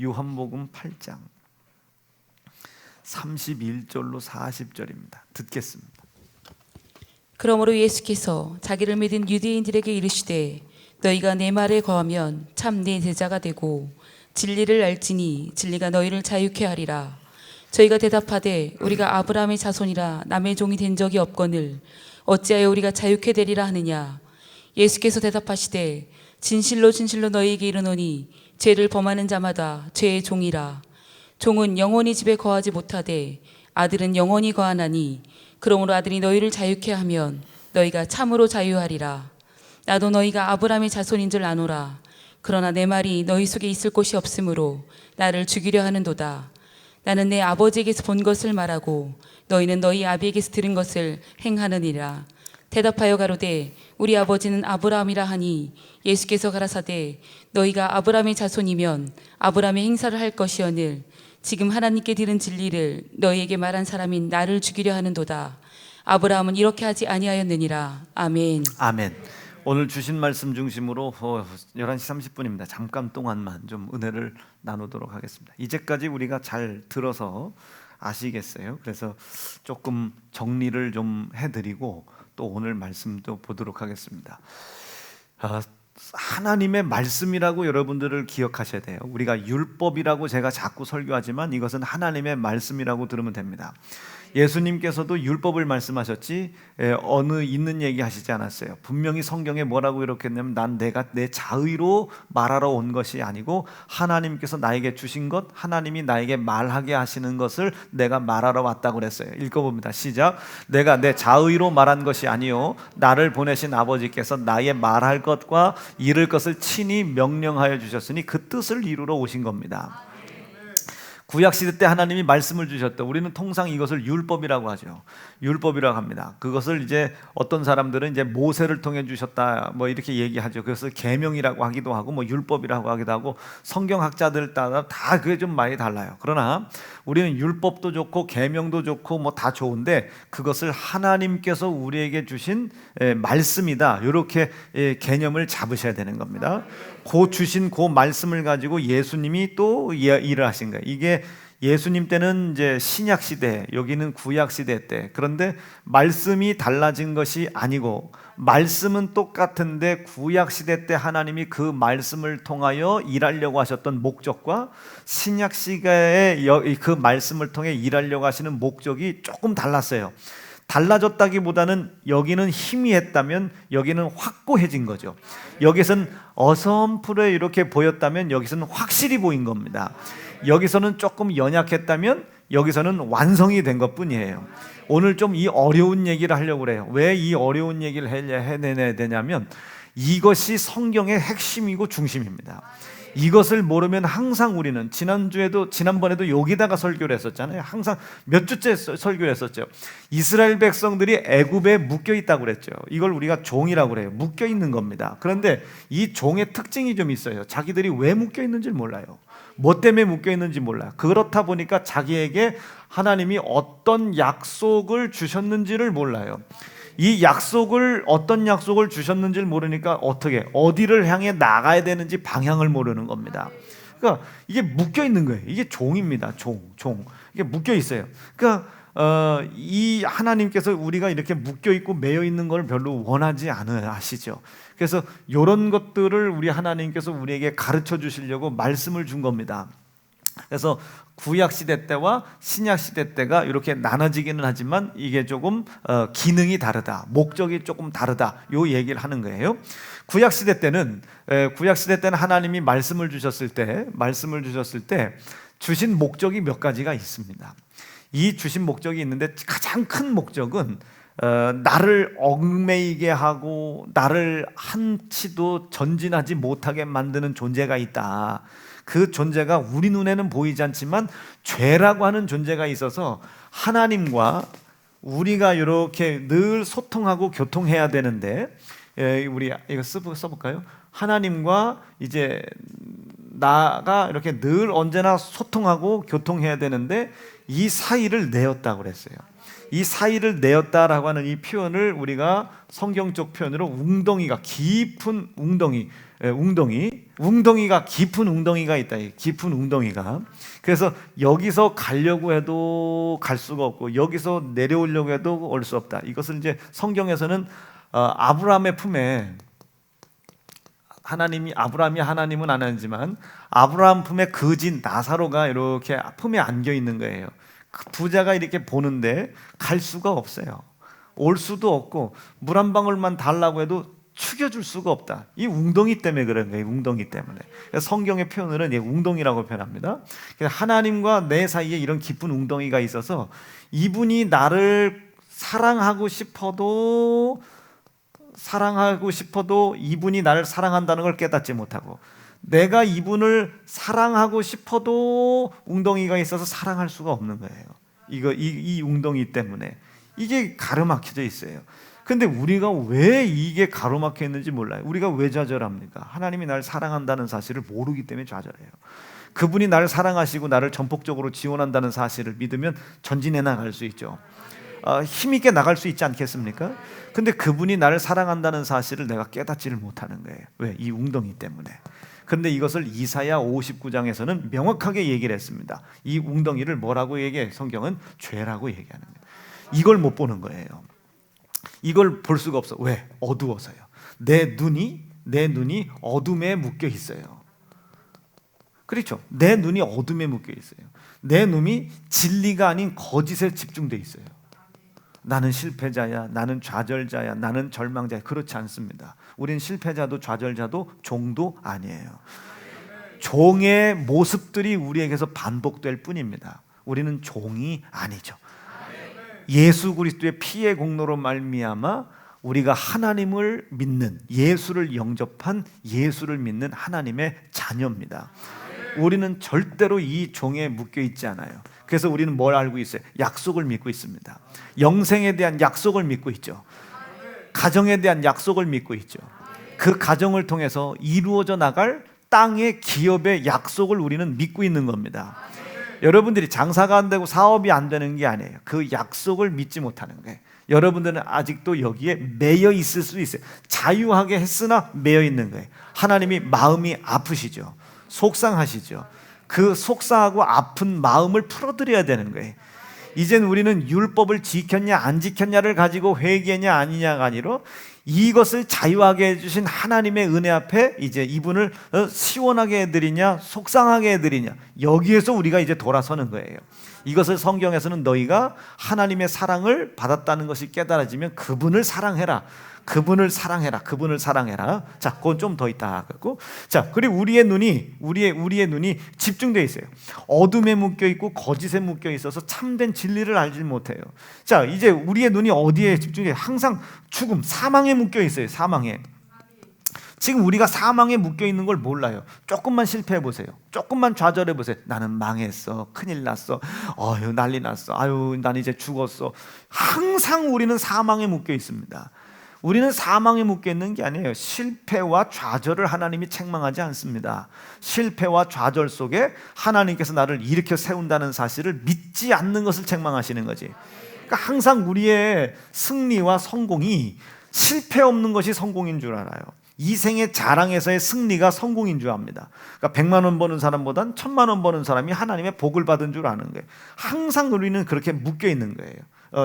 요한복음 8장 31절로 40절입니다. 듣겠습니다. 그러므로 예수께서 자기를 믿은 유대인들에게 이르시되 너희가 내 말에 거하면 참 내 제자가 되고 진리를 알지니 진리가 너희를 자유케 하리라. 저희가 대답하되 우리가 아브라함의 자손이라 남의 종이 된 적이 없거늘 어찌하여 우리가 자유케 되리라 하느냐. 예수께서 대답하시되 진실로 진실로 너희에게 이르노니 죄를 범하는 자마다 죄의 종이라. 종은 영원히 집에 거하지 못하되 아들은 영원히 거하나니 그러므로 아들이 너희를 자유케 하면 너희가 참으로 자유하리라. 나도 너희가 아브라함의 자손인 줄 아노라. 그러나 내 말이 너희 속에 있을 곳이 없으므로 나를 죽이려 하는도다. 나는 내 아버지에게서 본 것을 말하고 너희는 너희 아비에게서 들은 것을 행하느니라. 대답하여 가로되 우리 아버지는 아브라함이라 하니 예수께서 가라사대 너희가 아브라함의 자손이면 아브라함의 행사를 할 것이오늘 지금 하나님께 들은 진리를 너희에게 말한 사람인 나를 죽이려 하는도다. 아브라함은 이렇게 하지 아니하였느니라. 아멘. 아멘. 오늘 주신 말씀 중심으로 11시 30분입니다. 잠깐 동안만 좀 은혜를 나누도록 하겠습니다. 이제까지 우리가 잘 들어서 아시겠어요? 그래서 조금 정리를 좀 해드리고 또 오늘 말씀도 보도록 하겠습니다. 하나님의 말씀이라고 여러분들을 기억하셔야 돼요. 우리가 율법이라고 제가 자꾸 설교하지만 이것은 하나님의 말씀이라고 들으면 됩니다. 예수님께서도 율법을 말씀하셨지 어느 있는 얘기 하시지 않았어요. 분명히 성경에 뭐라고 이렇게 했냐면 난 내가 내 자의로 말하러 온 것이 아니고 하나님께서 나에게 주신 것, 하나님이 나에게 말하게 하시는 것을 내가 말하러 왔다고 그랬어요. 읽어봅니다. 시작. 내가 내 자의로 말한 것이 아니요 나를 보내신 아버지께서 나의 말할 것과 이룰 것을 친히 명령하여 주셨으니 그 뜻을 이루러 오신 겁니다. 구약시대 때 하나님이 말씀을 주셨다. 우리는 통상 이것을 율법이라고 하죠. 율법이라고 합니다. 그것을 이제 어떤 사람들은 이제 모세를 통해 주셨다 뭐 이렇게 얘기하죠. 그것을 계명이라고 하기도 하고 뭐 율법이라고 하기도 하고 성경학자들 따라 다 그게 좀 많이 달라요. 그러나 우리는 율법도 좋고 계명도 좋고 뭐 다 좋은데 그것을 하나님께서 우리에게 주신 말씀이다. 이렇게 개념을 잡으셔야 되는 겁니다. 그 주신 그 말씀을 가지고 예수님이 또 일을 하신 거예요. 이게 예수님 때는 이제 신약 시대, 여기는 구약 시대 때. 그런데 말씀이 달라진 것이 아니고 말씀은 똑같은데 구약 시대 때 하나님이 그 말씀을 통하여 일하려고 하셨던 목적과 신약 시대에 그 말씀을 통해 일하려고 하시는 목적이 조금 달랐어요. 달라졌다기보다는 여기는 희미했다면 여기는 확고해진 거죠. 여기서는 어설프게 이렇게 보였다면 여기서는 확실히 보인 겁니다. 여기서는 조금 연약했다면 여기서는 완성이 된 것뿐이에요. 오늘 좀 이 어려운 얘기를 하려고 그래요. 왜 이 어려운 얘기를 해내야 되냐면 이것이 성경의 핵심이고 중심입니다. 이것을 모르면 항상 우리는 지난번에도 여기다가 설교를 했었잖아요. 항상 몇 주째 설교를 했었죠. 이스라엘 백성들이 애굽에 묶여 있다고 그랬죠. 이걸 우리가 종이라고 그래요. 묶여 있는 겁니다. 그런데 이 종의 특징이 좀 있어요. 자기들이 왜 묶여 있는지 몰라요. 뭐 때문에 묶여 있는지 몰라요. 그렇다 보니까 자기에게 하나님이 어떤 약속을 주셨는지를 몰라요. 이 약속을 어떤 약속을 주셨는지를 모르니까 어디를 향해 나가야 되는지 방향을 모르는 겁니다. 그러니까 이게 묶여 있는 거예요. 이게 종입니다. 종. 이게 묶여 있어요. 그러니까 이 하나님께서 우리가 이렇게 묶여 있고 매여 있는 걸 별로 원하지 않으시죠. 그래서 이런 것들을 우리 하나님께서 우리에게 가르쳐 주시려고 말씀을 준 겁니다. 그래서 구약 시대 때와 신약 시대 때가 이렇게 나눠지기는 하지만 이게 조금 기능이 다르다, 목적이 조금 다르다, 요 얘기를 하는 거예요. 구약 시대 때는 하나님이 말씀을 주셨을 때 주신 목적이 몇 가지가 있습니다. 이 주신 목적이 있는데 가장 큰 목적은 나를 얽매이게 하고 나를 한치도 전진하지 못하게 만드는 존재가 있다. 그 존재가 우리 눈에는 보이지 않지만 죄라고 하는 존재가 있어서 하나님과 우리가 이렇게 늘 소통하고 교통해야 되는데 우리 이거 써볼까요? 하나님과 이제 나가 이렇게 늘 언제나 소통하고 교통해야 되는데 이 사이를 내었다고 그랬어요. 이 사이를 내었다라고 하는 이 표현을 우리가 성경적 표현으로 웅덩이가 깊은 웅덩이, 웅덩이가 깊은 웅덩이가 있다. 깊은 웅덩이가. 그래서 여기서 가려고 해도 갈 수가 없고 여기서 내려오려고 해도 올 수 없다. 이것을 이제 성경에서는 아브라함의 품에 아브라함이 하나님은 안 하지만 아브라함 품에 거지 나사로가 이렇게 품에 안겨 있는 거예요. 그 부자가 이렇게 보는데 갈 수가 없어요. 올 수도 없고 물 한 방울만 달라고 해도 축여줄 수가 없다. 이 웅덩이 때문에 그런 거예요. 웅덩이 때문에. 그래서 성경의 표현은 웅덩이라고 표현합니다. 그래서 하나님과 내 사이에 이런 깊은 웅덩이가 있어서 이분이 나를 사랑하고 싶어도 이분이 나를 사랑한다는 걸 깨닫지 못하고 내가 이분을 사랑하고 싶어도 웅덩이가 있어서 사랑할 수가 없는 거예요. 이 웅덩이 때문에 이게 가로막혀져 있어요. 근데 우리가 왜 이게 가로막혀 있는지 몰라요. 우리가 왜 좌절합니까? 하나님이 나를 사랑한다는 사실을 모르기 때문에 좌절해요. 그분이 나를 사랑하시고 나를 전폭적으로 지원한다는 사실을 믿으면 전진해 나갈 수 있죠. 힘있게 나갈 수 있지 않겠습니까? 근데 그분이 나를 사랑한다는 사실을 내가 깨닫지를 못하는 거예요. 왜? 이 웅덩이 때문에. 근데 이것을 이사야 59장에서는 명확하게 얘기를 했습니다. 이 웅덩이를 뭐라고 얘기해? 성경은 죄라고 얘기하는 거예요. 이걸 못 보는 거예요. 이걸 볼 수가 없어. 왜? 어두워서요. 내 눈이 어둠에 묶여 있어요. 그렇죠? 내 눈이 어둠에 묶여 있어요. 내 눈이 진리가 아닌 거짓에 집중돼 있어요. 나는 실패자야, 나는 좌절자야, 나는 절망자야. 그렇지 않습니다. 우린 실패자도 좌절자도 종도 아니에요. 종의 모습들이 우리에게서 반복될 뿐입니다. 우리는 종이 아니죠. 예수 그리스도의 피의 공로로 말미암아 우리가 하나님을 믿는, 예수를 영접한, 예수를 믿는 하나님의 자녀입니다. 우리는 절대로 이 종에 묶여 있지 않아요. 그래서 우리는 뭘 알고 있어요? 약속을 믿고 있습니다. 영생에 대한 약속을 믿고 있죠. 가정에 대한 약속을 믿고 있죠. 그 가정을 통해서 이루어져 나갈 땅의 기업의 약속을 우리는 믿고 있는 겁니다. 여러분들이 장사가 안 되고 사업이 안 되는 게 아니에요. 그 약속을 믿지 못하는 거예요. 여러분들은 아직도 여기에 매여 있을 수 있어요. 자유하게 했으나 매여 있는 거예요. 하나님이 마음이 아프시죠. 속상하시죠. 그 속상하고 아픈 마음을 풀어드려야 되는 거예요. 이젠 우리는 율법을 지켰냐 안 지켰냐를 가지고 회개냐 아니냐가 아니라 이것을 자유하게 해주신 하나님의 은혜 앞에 이제 이분을 시원하게 해드리냐 속상하게 해드리냐, 여기에서 우리가 이제 돌아서는 거예요. 이것을 성경에서는 너희가 하나님의 사랑을 받았다는 것이 깨달아지면 그분을 사랑해라, 그분을 사랑해라, 그분을 사랑해라. 자, 그건 좀 더 있다 갖고. 자, 그리고 우리의 눈이 집중되어 있어요. 어둠에 묶여 있고 거짓에 묶여 있어서 참된 진리를 알지 못해요. 자, 이제 우리의 눈이 어디에 집중해요? 항상 죽음, 사망에 묶여 있어요. 사망에. 지금 우리가 사망에 묶여 있는 걸 몰라요. 조금만 실패해 보세요. 조금만 좌절해 보세요. 나는 망했어. 큰일 났어. 아유, 난리 났어. 아유, 난 이제 죽었어. 항상 우리는 사망에 묶여 있습니다. 우리는 사망에 묶여 있는 게 아니에요. 실패와 좌절을 하나님이 책망하지 않습니다. 실패와 좌절 속에 하나님께서 나를 일으켜 세운다는 사실을 믿지 않는 것을 책망하시는 거지. 그러니까 항상 우리의 승리와 성공이 실패 없는 것이 성공인 줄 알아요. 이 생의 자랑에서의 승리가 성공인 줄 압니다. 그러니까 100만 원 버는 사람보단 1000만 원 버는 사람이 하나님의 복을 받은 줄 아는 거예요. 항상 우리는 그렇게 묶여 있는 거예요.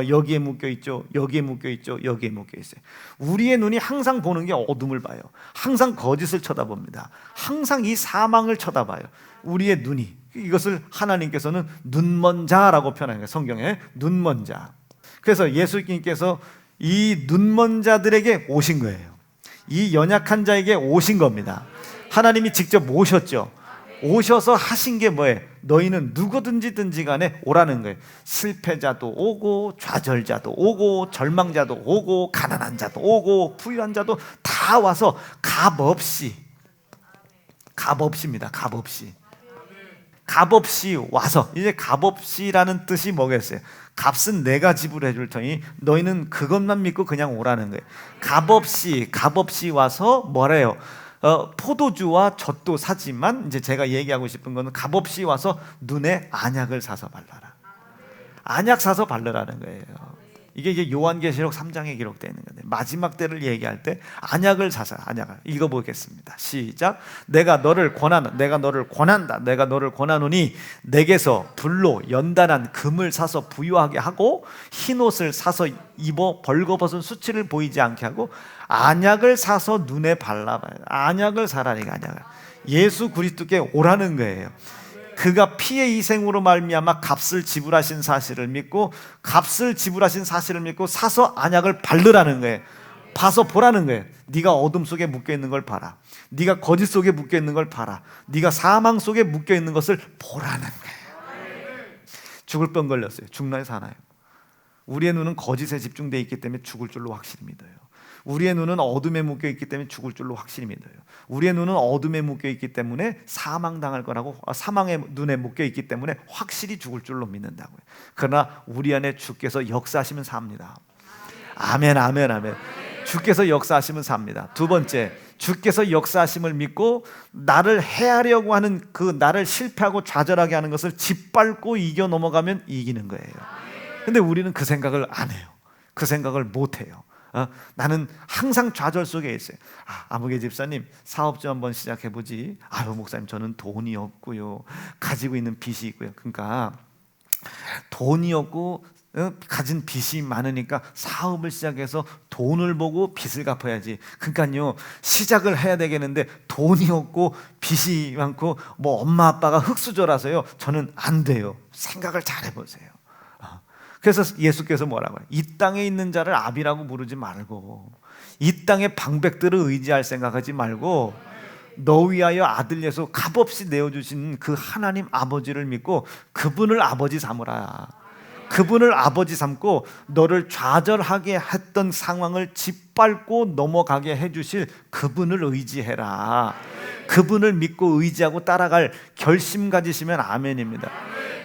여기에 묶여 있죠. 여기에 묶여 있죠. 여기에 묶여 있어요. 우리의 눈이 항상 보는 게 어둠을 봐요. 항상 거짓을 쳐다봅니다. 항상 이 사망을 쳐다봐요. 우리의 눈이. 이것을 하나님께서는 눈먼 자라고 표현해요. 성경에 눈먼 자. 그래서 예수님께서 이 눈먼 자들에게 오신 거예요. 이 연약한 자에게 오신 겁니다. 하나님이 직접 모셨죠. 오셔서 하신 게 뭐예요? 너희는 누구든지 간에 오라는 거예요. 실패자도 오고 좌절자도 오고 절망자도 오고 가난한 자도 오고 부유한 자도 다 와서 값없이입니다. 값없이 와서, 이제 값없이라는 뜻이 뭐겠어요? 값은 내가 지불해 줄 테니 너희는 그것만 믿고 그냥 오라는 거예요. 값없이 와서 뭐래요? 포도주와 젖도 사지만, 이제 제가 얘기하고 싶은 거는 값없이 와서 눈에 안약을 사서 발라라. 안약 사서 바르라는 거예요. 이게 이제 요한계시록 3장에 기록되어 있는 건데, 마지막 때를 얘기할 때 안약을 사서, 안약을 읽어보겠습니다. 시작. 내가 너를 권한다. 내가 너를 권하노니 내게서 불로 연단한 금을 사서 부유하게 하고 흰 옷을 사서 입어 벌거벗은 수치를 보이지 않게 하고 안약을 사서 눈에 발라봐야 돼. 안약을 사라니까. 안약을 예수 그리스도께 오라는 거예요. 그가 피의 희생으로 말미암아 값을 지불하신 사실을 믿고 사서 안약을 바르라는 거예요. 봐서 보라는 거예요. 네가 어둠 속에 묶여 있는 걸 봐라. 네가 거짓 속에 묶여 있는 걸 봐라. 네가 사망 속에 묶여 있는 것을 보라는 거예요. 죽을 뻔 걸렸어요. 죽나요 사나요? 우리의 눈은 거짓에 집중되어 있기 때문에 죽을 줄로 확실히 믿어요. 우리의 눈은 어둠에 묶여 있기 때문에 죽을 줄로 확실히 믿어요. 우리의 눈은 어둠에 묶여 있기 때문에 사망당할 거라고, 사망의 눈에 묶여 있기 때문에 확실히 죽을 줄로 믿는다고요. 그러나 우리 안에 주께서 역사하시면 삽니다. 아멘, 아멘, 아멘. 주께서 역사하시면 삽니다. 두 번째, 주께서 역사하심을 믿고 나를 해하려고 하는 그 나를 실패하고 좌절하게 하는 것을 짓밟고 이겨 넘어가면 이기는 거예요. 근데 우리는 그 생각을 안 해요. 그 생각을 못 해요. 나는 항상 좌절 속에 있어요. 아무개 집사님, 사업 좀 한번 시작해보지. 아유 목사님, 저는 돈이 없고요, 가지고 있는 빚이 있고요. 그러니까 돈이 없고 가진 빚이 많으니까 사업을 시작해서 돈을 보고 빚을 갚아야지. 그러니까요, 시작을 해야 되겠는데 돈이 없고 빚이 많고 뭐 엄마 아빠가 흙수저라서요, 저는 안 돼요. 생각을 잘 해보세요. 그래서 예수께서 뭐라고 해요? 이 땅에 있는 자를 아비라고 부르지 말고, 이 땅의 방백들을 의지할 생각하지 말고, 너 위하여 아들 예수 값없이 내어주신 그 하나님 아버지를 믿고 그분을 아버지 삼으라. 그분을 아버지 삼고 너를 좌절하게 했던 상황을 짓밟고 넘어가게 해주실 그분을 의지해라. 그분을 믿고 의지하고 따라갈 결심 가지시면 아멘입니다.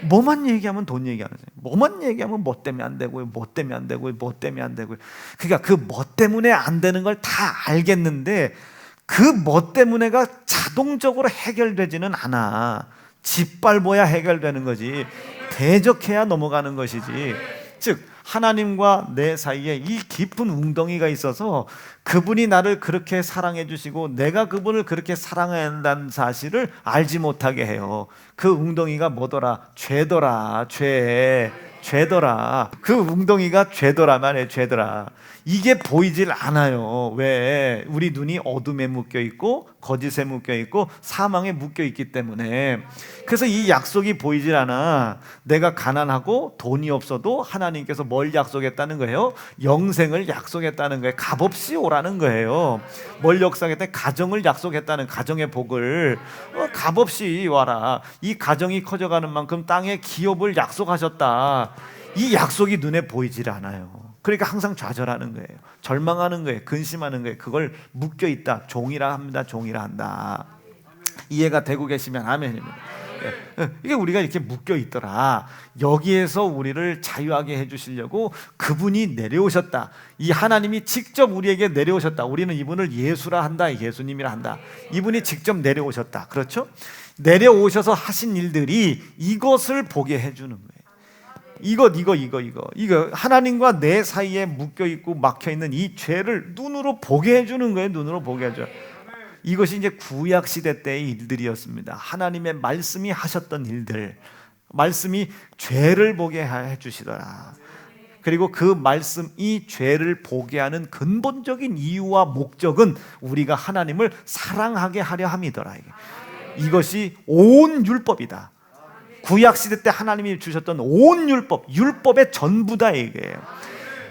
뭐만 얘기하면 돈 얘기하는 거예요. 뭐만 얘기하면 뭐 때문에 안 되고요, 뭐 때문에 안 되고요, 뭐 때문에 안 되고요. 그러니까 그 뭐 때문에 안 되는 걸 다 알겠는데 그 뭐 때문에가 자동적으로 해결되지는 않아. 짓밟아야 해결되는 거지. 대적해야 넘어가는 것이지. 즉 하나님과 내 사이에 이 깊은 웅덩이가 있어서 그분이 나를 그렇게 사랑해 주시고 내가 그분을 그렇게 사랑해야 한다는 사실을 알지 못하게 해요. 그 웅덩이가 뭐더라? 죄더라. 죄더라. 그 웅덩이가 죄더라 말이에요. 죄더라. 이게 보이질 않아요. 왜? 우리 눈이 어둠에 묶여 있고 거짓에 묶여 있고 사망에 묶여 있기 때문에. 그래서 이 약속이 보이질 않아. 내가 가난하고 돈이 없어도 하나님께서 뭘 약속했다는 거예요? 영생을 약속했다는 거예요. 값없이 오라는 거예요. 뭘 약속했다? 가정을 약속했다는, 가정의 복을 값없이 와라. 이 가정이 커져가는 만큼 땅에 기업을 약속하셨다. 이 약속이 눈에 보이질 않아요. 그러니까 항상 좌절하는 거예요. 절망하는 거예요. 근심하는 거예요. 그걸 묶여 있다. 종이라 합니다. 종이라 한다. 이해가 되고 계시면 아멘입니다. 이게 우리가 이렇게 묶여 있더라. 여기에서 우리를 자유하게 해주시려고 그분이 내려오셨다. 이 하나님이 직접 우리에게 내려오셨다. 우리는 이분을 예수라 한다. 예수님이라 한다. 이분이 직접 내려오셨다. 그렇죠? 내려오셔서 하신 일들이 이것을 보게 해주는 거예요. 이거 하나님과 내 사이에 묶여 있고 막혀 있는 이 죄를 눈으로 보게 해주는 거예요. 눈으로 보게 해줘. 이것이 이제 구약 시대 때의 일들이었습니다. 하나님의 말씀이 하셨던 일들, 말씀이 죄를 보게 해주시더라. 그리고 그 말씀이 죄를 보게 하는 근본적인 이유와 목적은 우리가 하나님을 사랑하게 하려 함이더라. 이것이 온 율법이다. 구약시대 때 하나님이 주셨던 온 율법의 전부다 이게요.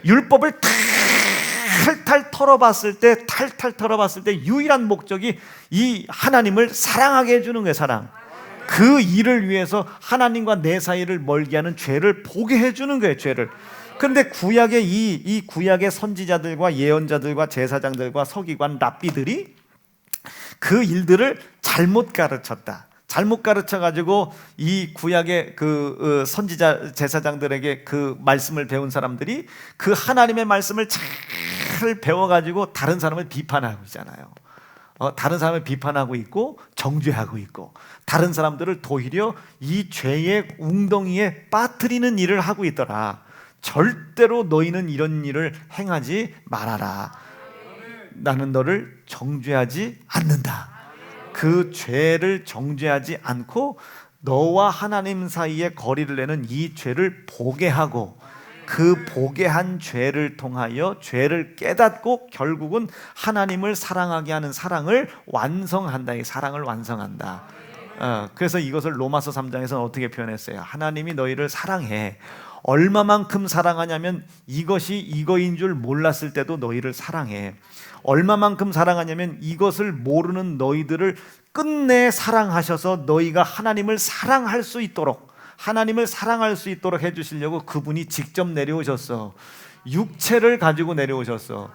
율법을 탈탈 털어봤을 때 유일한 목적이 이 하나님을 사랑하게 해주는 거예요. 사랑. 그 일을 위해서 하나님과 내 사이를 멀게 하는 죄를 보게 해주는 거예요. 죄를. 그런데 구약의 이 구약의 선지자들과 예언자들과 제사장들과 서기관 랍비들이 그 일들을 잘못 가르쳤다. 잘못 가르쳐가지고 이 구약의 그 선지자 제사장들에게 그 말씀을 배운 사람들이 그 하나님의 말씀을 잘 배워가지고 다른 사람을 비판하고 있잖아요. 다른 사람을 비판하고 있고 정죄하고 있고 다른 사람들을 도리어 이 죄의 웅덩이에 빠뜨리는 일을 하고 있더라. 절대로 너희는 이런 일을 행하지 말아라. 나는 너를 정죄하지 않는다. 그 죄를 정죄하지 않고 너와 하나님 사이에 거리를 내는 이 죄를 보게 하고, 그 보게 한 죄를 통하여 죄를 깨닫고 결국은 하나님을 사랑하게 하는 사랑을 완성한다. 이 사랑을 완성한다. 그래서 이것을 로마서 3장에서는 어떻게 표현했어요? 하나님이 너희를 사랑해. 얼마만큼 사랑하냐면 이것이 이거인 줄 몰랐을 때도 너희를 사랑해. 얼마만큼 사랑하냐면 이것을 모르는 너희들을 끝내 사랑하셔서 너희가 하나님을 사랑할 수 있도록, 하나님을 사랑할 수 있도록 해주시려고 그분이 직접 내려오셨어. 육체를 가지고 내려오셨어.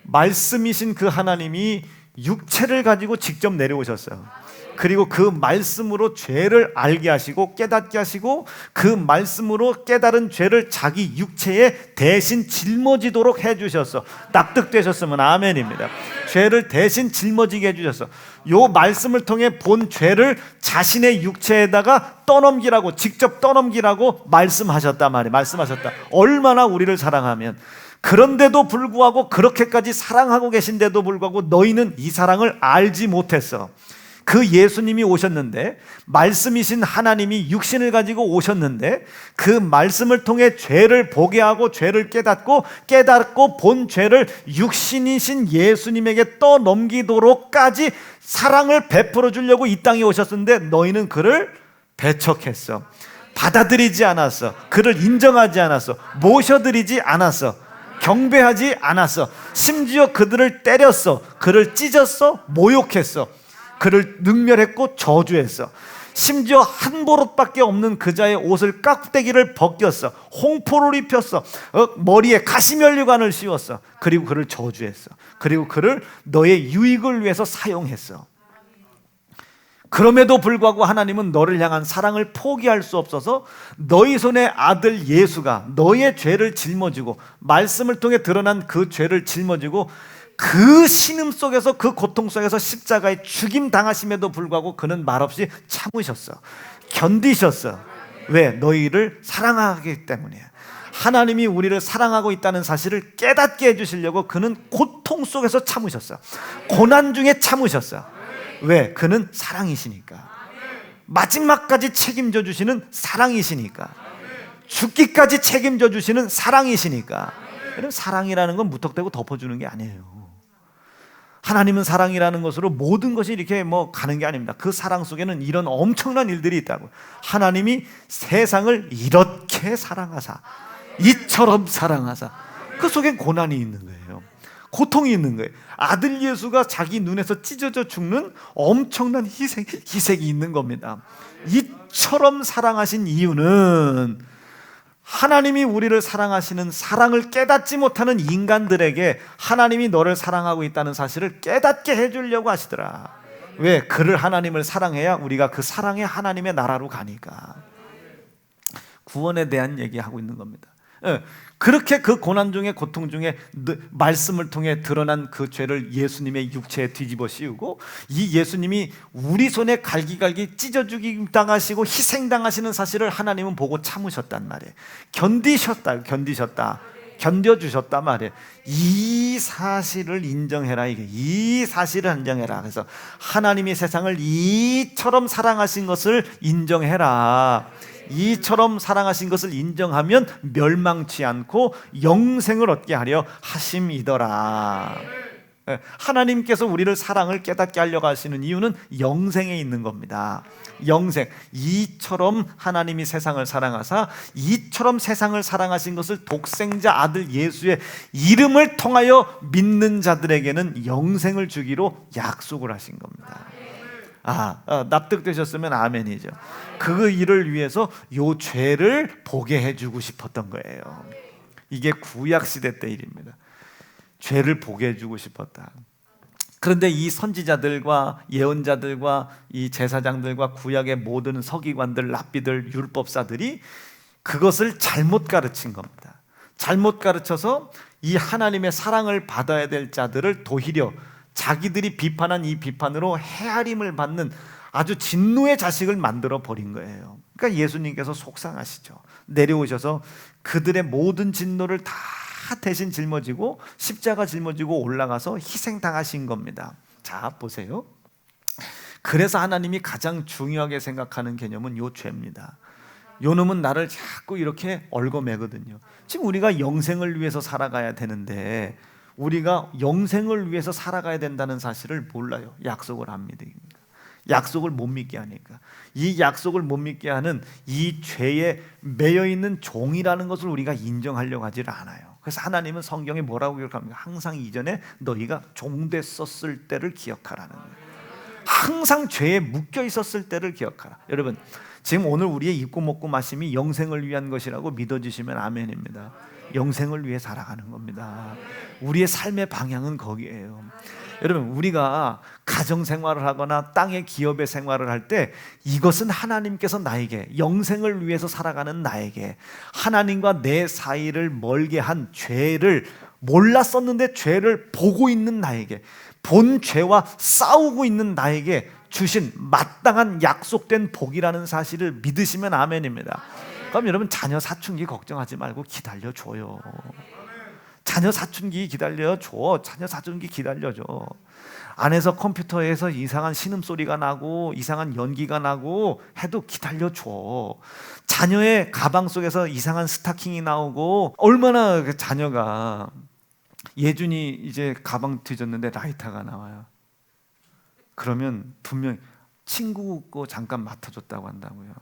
말씀이신 그 하나님이 육체를 가지고 직접 내려오셨어요. 그리고 그 말씀으로 죄를 알게 하시고 깨닫게 하시고, 그 말씀으로 깨달은 죄를 자기 육체에 대신 짊어지도록 해주셨어. 납득되셨으면 아멘입니다. 죄를 대신 짊어지게 해주셨어. 요 말씀을 통해 본 죄를 자신의 육체에다가 떠넘기라고, 직접 떠넘기라고 말씀하셨단 말이에요. 말씀하셨다. 얼마나 우리를 사랑하면. 그런데도 불구하고, 그렇게까지 사랑하고 계신데도 불구하고 너희는 이 사랑을 알지 못했어. 그 예수님이 오셨는데, 말씀이신 하나님이 육신을 가지고 오셨는데, 그 말씀을 통해 죄를 보게 하고 죄를 깨닫고 본 죄를 육신이신 예수님에게 떠넘기도록까지 사랑을 베풀어 주려고 이 땅에 오셨는데 너희는 그를 배척했어. 받아들이지 않았어. 그를 인정하지 않았어. 모셔드리지 않았어. 경배하지 않았어. 심지어 그들을 때렸어. 그를 찢었어. 모욕했어. 그를 능멸했고 저주했어. 심지어 한 보롯밖에 없는 그자의 옷을 깍대기를 벗겼어. 홍포를 입혔어. 머리에 가시면류관을 씌웠어. 그리고 그를 저주했어. 그리고 그를 너의 유익을 위해서 사용했어. 그럼에도 불구하고 하나님은 너를 향한 사랑을 포기할 수 없어서 너희 손에 아들 예수가 너의 죄를 짊어지고, 말씀을 통해 드러난 그 죄를 짊어지고, 그 신음 속에서, 그 고통 속에서 십자가에 죽임 당하심에도 불구하고 그는 말없이 참으셨어. 견디셨어. 왜? 너희를 사랑하기 때문이야. 하나님이 우리를 사랑하고 있다는 사실을 깨닫게 해주시려고 그는 고통 속에서 참으셨어. 고난 중에 참으셨어. 왜? 그는 사랑이시니까. 마지막까지 책임져 주시는 사랑이시니까. 죽기까지 책임져 주시는 사랑이시니까. 사랑이라는 건 무턱대고 덮어주는 게 아니에요. 하나님은 사랑이라는 것으로 모든 것이 이렇게 가는 게 아닙니다. 그 사랑 속에는 이런 엄청난 일들이 있다고. 하나님이 세상을 이렇게 사랑하사, 이처럼 사랑하사. 그 속엔 고난이 있는 거예요. 고통이 있는 거예요. 아들 예수가 자기 눈에서 찢어져 죽는 엄청난 희생이 있는 겁니다. 이처럼 사랑하신 이유는 하나님이 우리를 사랑하시는 사랑을 깨닫지 못하는 인간들에게 하나님이 너를 사랑하고 있다는 사실을 깨닫게 해주려고 하시더라. 왜? 그를, 하나님을 사랑해야 우리가 그 사랑의 하나님의 나라로 가니까. 구원에 대한 얘기하고 있는 겁니다. 그렇게 그 고난 중에, 고통 중에 말씀을 통해 드러난 그 죄를 예수님의 육체에 뒤집어 씌우고, 이 예수님이 우리 손에 갈기갈기 찢어 죽임 당하시고 희생 당하시는 사실을 하나님은 보고 참으셨단 말이에요. 견뎌주셨단 말이에요. 이 사실을 인정해라. 이 사실을 인정해라. 그래서 하나님이 세상을 이처럼 사랑하신 것을 인정해라. 이처럼 사랑하신 것을 인정하면 멸망치 않고 영생을 얻게 하려 하심이더라. 하나님께서 우리를 사랑을 깨닫게 하려고 하시는 이유는 영생에 있는 겁니다. 영생. 이처럼 하나님이 세상을 사랑하사 이처럼 세상을 사랑하신 것을 독생자 아들 예수의 이름을 통하여 믿는 자들에게는 영생을 주기로 약속을 하신 겁니다. 납득되셨으면 아멘이죠. 그 일을 위해서 요 죄를 보게 해주고 싶었던 거예요. 이게 구약시대 때 일입니다. 죄를 보게 해주고 싶었다. 그런데 이 선지자들과 예언자들과 이 제사장들과 구약의 모든 서기관들, 랍비들, 율법사들이 그것을 잘못 가르친 겁니다. 잘못 가르쳐서 이 하나님의 사랑을 받아야 될 자들을 도리어 자기들이 비판한 이 비판으로 헤아림을 받는 아주 진노의 자식을 만들어 버린 거예요. 그러니까 예수님께서 속상하시죠. 내려오셔서 그들의 모든 진노를 다 대신 짊어지고 십자가 짊어지고 올라가서 희생당하신 겁니다. 자, 보세요. 그래서 하나님이 가장 중요하게 생각하는 개념은 요 죄입니다. 요 놈은 나를 자꾸 이렇게 얽어매거든요. 지금 우리가 영생을 위해서 살아가야 되는데 우리가 영생을 위해서 살아가야 된다는 사실을 몰라요. 약속을 안 믿으니까. 약속을 못 믿게 하니까. 이 약속을 못 믿게 하는 이 죄에 매여 있는 종이라는 것을 우리가 인정하려고 하지를 않아요. 그래서 하나님은 성경에 뭐라고 기록합니까? 항상 이전에 너희가 종됐었을 때를 기억하라는 거예요. 항상 죄에 묶여 있었을 때를 기억하라. 여러분, 지금 오늘 우리의 입고 먹고 마심이 영생을 위한 것이라고 믿어주시면 아멘입니다. 영생을 위해 살아가는 겁니다. 우리의 삶의 방향은 거기에요. 여러분, 우리가 가정 생활을 하거나 땅의 기업의 생활을 할 때 이것은 하나님께서 나에게 영생을 위해서 살아가는 나에게 하나님과 내 사이를 멀게 한 죄를 몰랐었는데 죄를 보고 있는 나에게 본 죄와 싸우고 있는 나에게 주신 마땅한 약속된 복이라는 사실을 믿으시면 아멘입니다. 그럼 여러분, 자녀 사춘기 걱정하지 말고 기다려줘요. 자녀 사춘기 기다려줘. 자녀 사춘기 기다려줘. 안에서 컴퓨터에서 이상한 신음소리가 나고 이상한 연기가 나고 해도 기다려줘. 자녀의 가방 속에서 이상한 스타킹이 나오고 얼마나 그 자녀가 예준이 이제 가방 뒤졌는데 라이터가 나와요. 그러면 분명히 친구 거 잠깐 맡아줬다고 한다고요.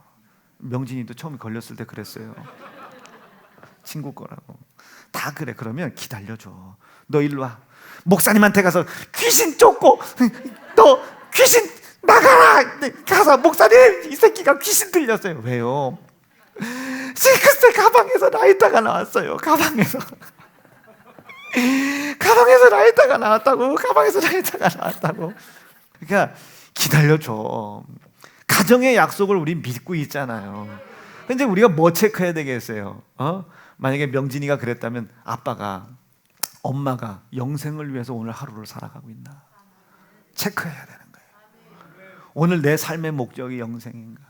명진이도 처음에 걸렸을 때 그랬어요. 친구 거라고. 다 그래. 그러면 기다려줘. 너 일로 와. 목사님한테 가서 귀신 쫓고 너 귀신 나가라. 가서 목사님 이 새끼가 귀신 들렸어요. 왜요? 글쎄 가방에서 라이터가 나왔어요. 가방에서 라이터가 나왔다고. 가방에서 라이터가 나왔다고. 그러니까 기다려줘. 가정의 약속을 우리 믿고 있잖아요. 근데 우리가 뭐 체크해야 되겠어요? 만약에 명진이가 그랬다면 아빠가 엄마가 영생을 위해서 오늘 하루를 살아가고 있나 체크해야 되는 거예요. 오늘 내 삶의 목적이 영생인가?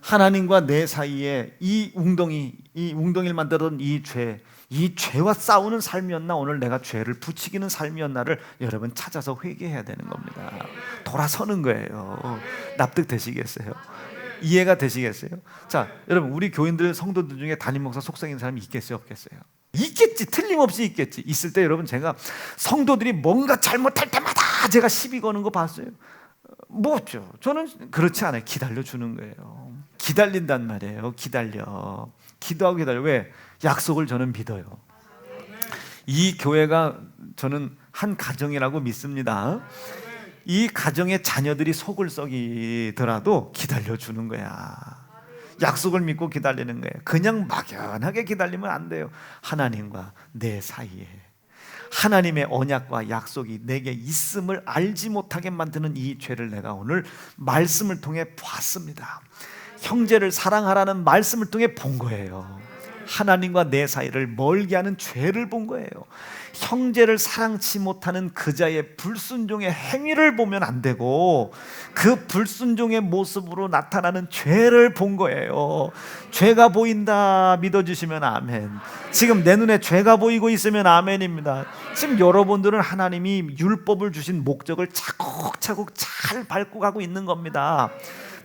하나님과 내 사이에 이 웅덩이를 만들었던 이 죄와 싸우는 삶이었나, 오늘 내가 죄를 부추기는 삶이었나를 여러분 찾아서 회개해야 되는 겁니다. 돌아서는 거예요. 납득되시겠어요? 이해가 되시겠어요? 자, 여러분, 우리 교인들 성도들 중에 담임 목사 속성인 사람이 있겠어요, 없겠어요? 있겠지. 틀림없이 있겠지. 있을 때 여러분, 제가 성도들이 뭔가 잘못할 때마다 제가 시비 거는 거 봤어요? 뭐죠? 저는 그렇지 않아요. 기다려주는 거예요. 기다린단 말이에요. 기도하고 기다려. 왜? 약속을 저는 믿어요. 이 교회가 저는 한 가정이라고 믿습니다. 이 가정의 자녀들이 속을 썩이더라도 기다려주는 거야. 약속을 믿고 기다리는 거예요. 그냥 막연하게 기다리면 안 돼요. 하나님과 내 사이에 하나님의 언약과 약속이 내게 있음을 알지 못하게 만드는 이 죄를 내가 오늘 말씀을 통해 보았습니다. 형제를 사랑하라는 말씀을 통해 본 거예요. 하나님과 내 사이를 멀게 하는 죄를 본 거예요. 형제를 사랑치 못하는 그자의 불순종의 행위를 보면 안 되고 그 불순종의 모습으로 나타나는 죄를 본 거예요. 죄가 보인다 믿어주시면 아멘. 지금 내 눈에 죄가 보이고 있으면 아멘입니다. 지금 여러분들은 하나님이 율법을 주신 목적을 차곡차곡 잘 밟고 가고 있는 겁니다.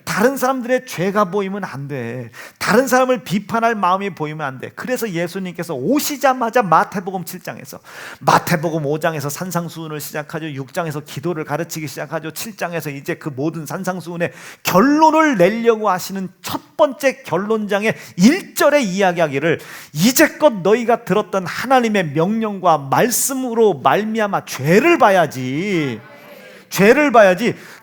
다른 사람들의 죄가 보이면 안 돼. 다른 사람을 비판할 마음이 보이면 안 돼. 그래서 예수님께서 오시자마자 마태복음 7장에서 마태복음 5장에서 산상수훈을 시작하죠. 6장에서 기도를 가르치기 시작하죠. 7장에서 이제 그 모든 산상수훈의 결론을 내려고 하시는 첫 번째 결론장의 1절에 이야기하기를 이제껏 너희가 들었던 하나님의 명령과 말씀으로 말미암아 죄를 봐야지.